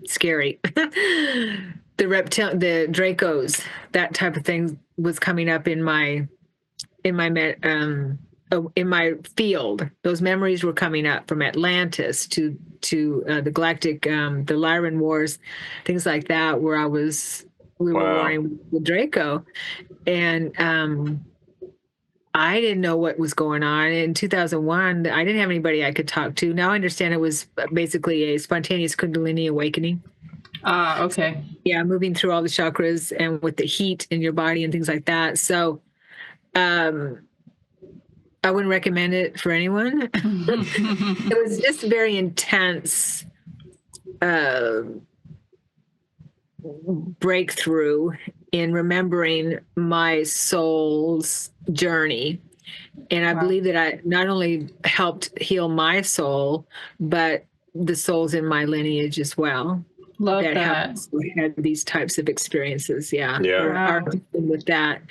scary. The Dracos, that type of thing was coming up in my field. Those memories were coming up from Atlantis to the galactic, the Lyran wars, things like that, where we were Wow. warring with Draco, and I didn't know what was going on. In 2001, I didn't have anybody I could talk to. Now I understand it was basically a spontaneous Kundalini awakening. Okay. Yeah, moving through all the chakras and with the heat in your body and things like that. So I wouldn't recommend it for anyone. It was just very intense breakthrough in remembering my soul's journey. And I believe that I not only helped heal my soul, but the souls in my lineage as well. Love that. Had these types of experiences. Yeah. Yeah. Are with that,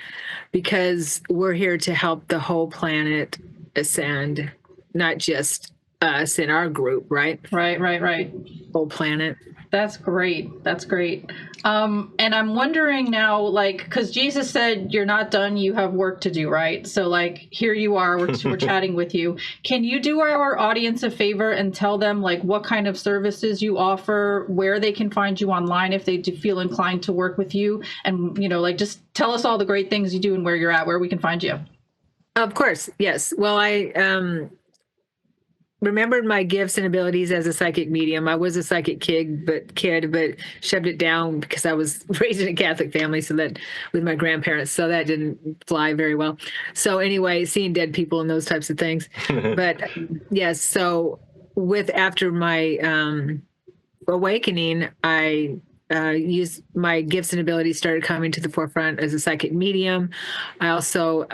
because we're here to help the whole planet ascend, not just us in our group, right? Right. Whole planet. That's great. That's great. And I'm wondering now, like, because Jesus said you're not done, you have work to do, right? So, like, here you are, we're chatting with you. Can you do our audience a favor and tell them, like, what kind of services you offer, where they can find you online if they do feel inclined to work with you? And, you know, like, just tell us all the great things you do and where you're at, where we can find you. Of course. Yes. Well, I remembered my gifts and abilities as a psychic medium. I was a psychic kid, but shoved it down because I was raised in a Catholic family, so that with my grandparents, so that didn't fly very well. So anyway, seeing dead people and those types of things. But yes, so after my awakening, I used my gifts and abilities, started coming to the forefront as a psychic medium. I also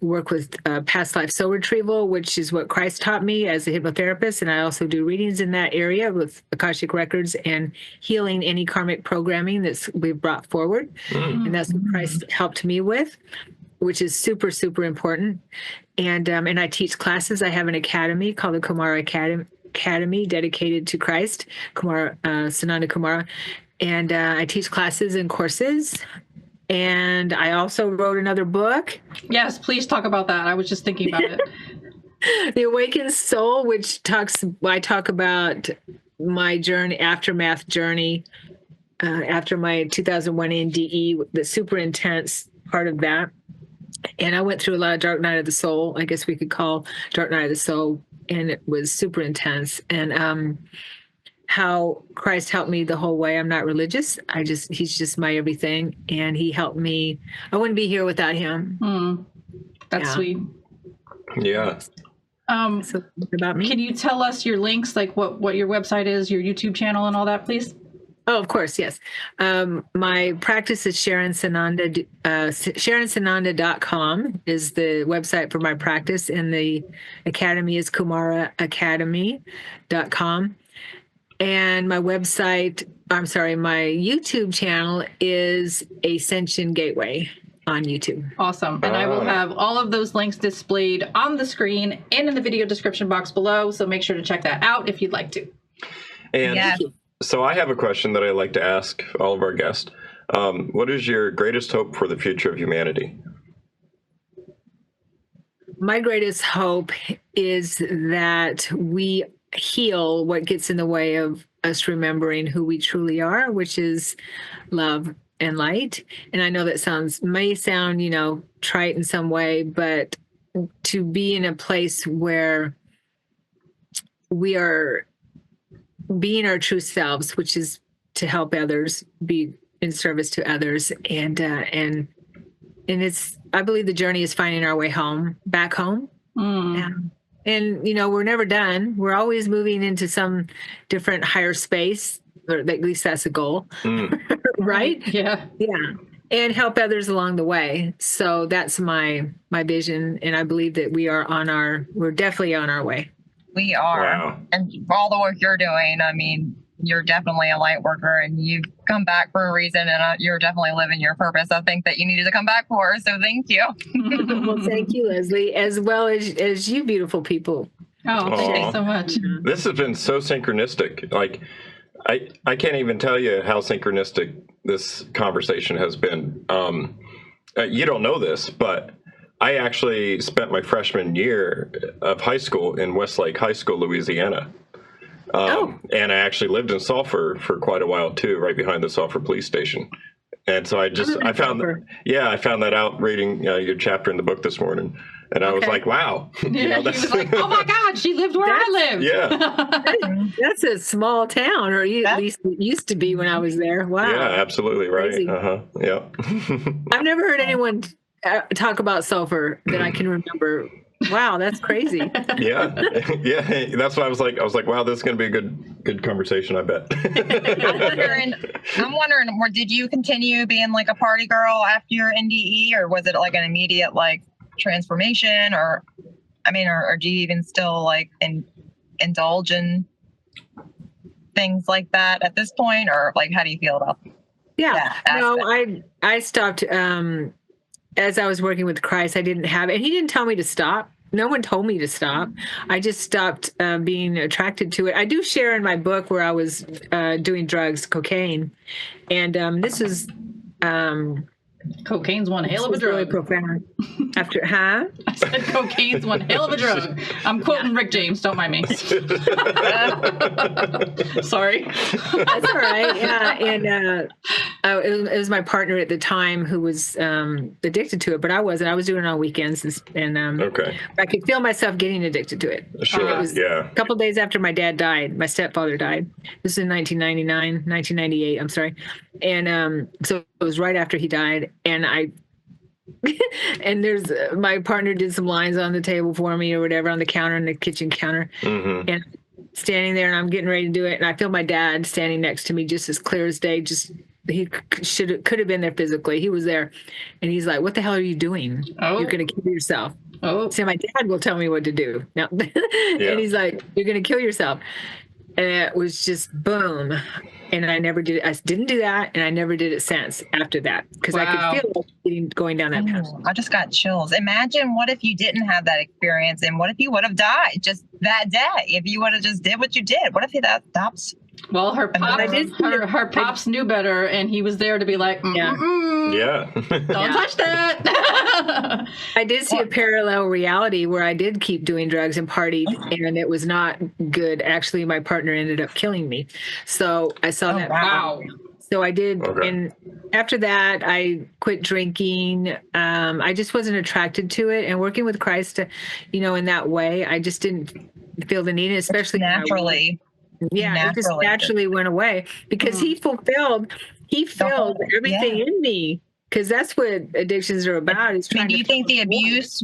work with past life soul retrieval, which is what Christ taught me as a hypnotherapist. And I also do readings in that area with Akashic records and healing any karmic programming that's we've brought forward. And that's what Christ helped me with, which is super, super important. And I teach classes. I have an academy called the Kumara Academy, dedicated to Christ, Sananda Kumara. And I teach classes and courses. And I also wrote another book. Yes, please talk about that. I was just thinking about it. The Awakened Soul, which I talk about my journey, aftermath journey, after my 2001 NDE, the super intense part of that. And I went through a lot of dark night of the soul, I guess we could call dark night of the soul. And it was super intense. And how Christ helped me the whole way. I'm not religious. He's just my everything. And he helped me. I wouldn't be here without him. That's sweet. Yeah. So about me. Can you tell us your links, like what your website is, your YouTube channel and all that, please? Oh, of course. Yes. My practice is Sharon Sananda, SharonSananda.com is the website for my practice. And the academy is KumaraAcademy.com. And my YouTube channel is Ascension Gateway on YouTube. Awesome. And I will have all of those links displayed on the screen and in the video description box below. So make sure to check that out if you'd like to. And so I have a question that I like to ask all of our guests. What is your greatest hope for the future of humanity? My greatest hope is that we heal what gets in the way of us remembering who we truly are, which is love and light. And I know that may sound, trite in some way, but to be in a place where we are being our true selves, which is to help others, be in service to others. And I believe the journey is finding our way back home. And, we're never done. We're always moving into some different higher space, or at least that's a goal. Right? Yeah. Yeah. and help others along the way. So that's my vision, and I believe that we're definitely on our way. We are. Wow. And for all the work you're doing, I mean, you're definitely a light worker, and you've come back for a reason, and you're definitely living your purpose, I think, that you needed to come back for. So thank you. Well, thank you, Leslie, as well as you beautiful people. Oh, thank you so much. This has been so synchronistic. Like, I can't even tell you how synchronistic this conversation has been. You don't know this, but I actually spent my freshman year of high school in Westlake High School, Louisiana. And I actually lived in Sulphur for quite a while too, right behind the Sulphur police station. And so I found that out reading your chapter in the book this morning. And I was like, wow. Yeah, he was like, oh my God, she lived where I lived. Yeah. That's a small town, or at least it used to be when I was there. Wow. Yeah, absolutely right. Crazy. Yeah. I've never heard anyone talk about sulfur that I can remember. Wow, that's crazy. Yeah. That's why I was like, wow, this is going to be a good conversation, I bet. I'm wondering, did you continue being like a party girl after your NDE, or was it like an immediate like transformation, or do you even still like indulge in things like that at this point, or like how do you feel about that aspect? No, I stopped as I was working with Christ. I didn't have, and he didn't tell me to stop. No one told me to stop. I just stopped being attracted to it. I do share in my book where I was doing drugs, cocaine, and this is cocaine's one hell of a drug. Really profound. After, I said cocaine's one hell of a drug. I'm quoting Rick James. Don't mind me. Sorry. That's all right. Yeah, and it was my partner at the time who was addicted to it, but I wasn't. I was doing it on weekends, and okay. I could feel myself getting addicted to it. Sure. It was a couple of days after my dad died. My stepfather died. This is in 1998. I'm sorry, and so it was right after he died, and and my partner did some lines on the table for me or whatever on the counter, on the kitchen counter, and standing there, and I'm getting ready to do it, and I feel my dad standing next to me just as clear as day. Just he could have been there physically. He was there, and he's like, "What the hell are you doing? You're going to kill yourself." So my dad will tell me what to do now, and he's like, "You're going to kill yourself," and it was just boom. And I never did it. I didn't do that, and I never did it since after that, because I could feel it going down that path. I just got chills. Imagine what if you didn't have that experience, and what if you would have died just that day? If you would have just did what you did, what if that stops? Well, her pops knew better, and he was there to be like, don't touch that. I did see a parallel reality where I did keep doing drugs and partied, and it was not good. Actually, my partner ended up killing me. So I saw that. Wow. So I did. Okay. And after that, I quit drinking. I just wasn't attracted to it. And working with Christ, in that way, I just didn't feel the need, especially naturally. It just naturally went away because he filled everything in me, because that's what addictions are about. Is trying do you think the abuse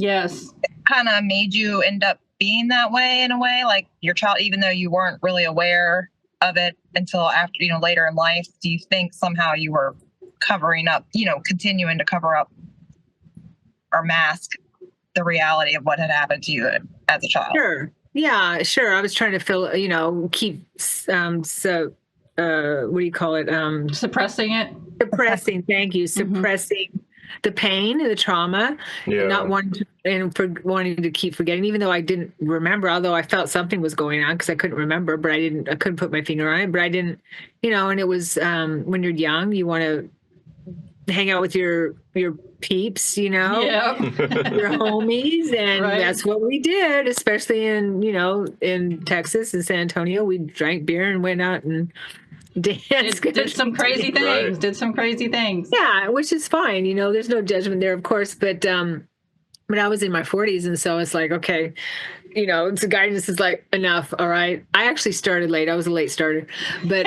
kind of made you end up being that way in a way, like your child, even though you weren't really aware of it until after, later in life? Do you think somehow you were covering up, continuing to cover up or mask the reality of what had happened to you as a child? Sure. Yeah, sure. I was trying to keep, what do you call it? Suppressing it? Suppressing, thank you. Suppressing the pain and the trauma, not wanting to keep forgetting, even though I didn't remember, although I felt something was going on because I couldn't remember, but I couldn't put my finger on it, but I didn't, and it was, when you're young, you want to hang out with your peeps, your homies, and that's what we did, especially in Texas and San Antonio. We drank beer and went out and danced. Did some crazy things. Did some crazy things. Yeah, which is fine. There's no judgment there, of course, but I was in my 40s, and so it's like, okay, the guidance is like, enough, all right. I actually started late. I was a late starter, but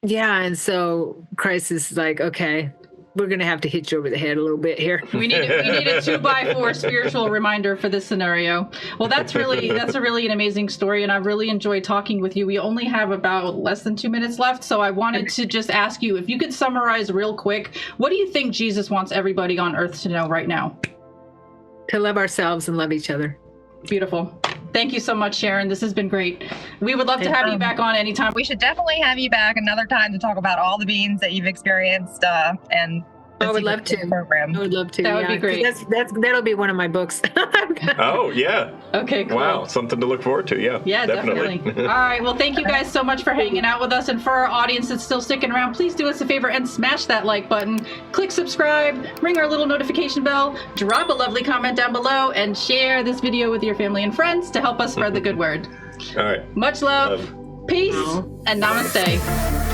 and so Christ is like, okay, we're going to have to hit you over the head a little bit here. We need a 2x4 spiritual reminder for this scenario. Well, that's a really an amazing story, and I really enjoyed talking with you. We only have about less than 2 minutes left, so I wanted to just ask you if you could summarize real quick, what do you think Jesus wants everybody on earth to know right now? To love ourselves and love each other. Beautiful. Thank you so much, Sharon. This has been great. We would love to have you back on anytime. We should definitely have you back another time to talk about all the beings that you've experienced and I would love to. Program. I would love to. That would be great. That'll be one of my books. Oh, yeah. Okay, cool. Wow, something to look forward to. Yeah, Yeah, definitely. All right. Well, thank you guys so much for hanging out with us. And for our audience that's still sticking around, please do us a favor and smash that like button. Click subscribe, ring our little notification bell, drop a lovely comment down below, and share this video with your family and friends to help us spread the good word. All right. Much love, peace, and namaste.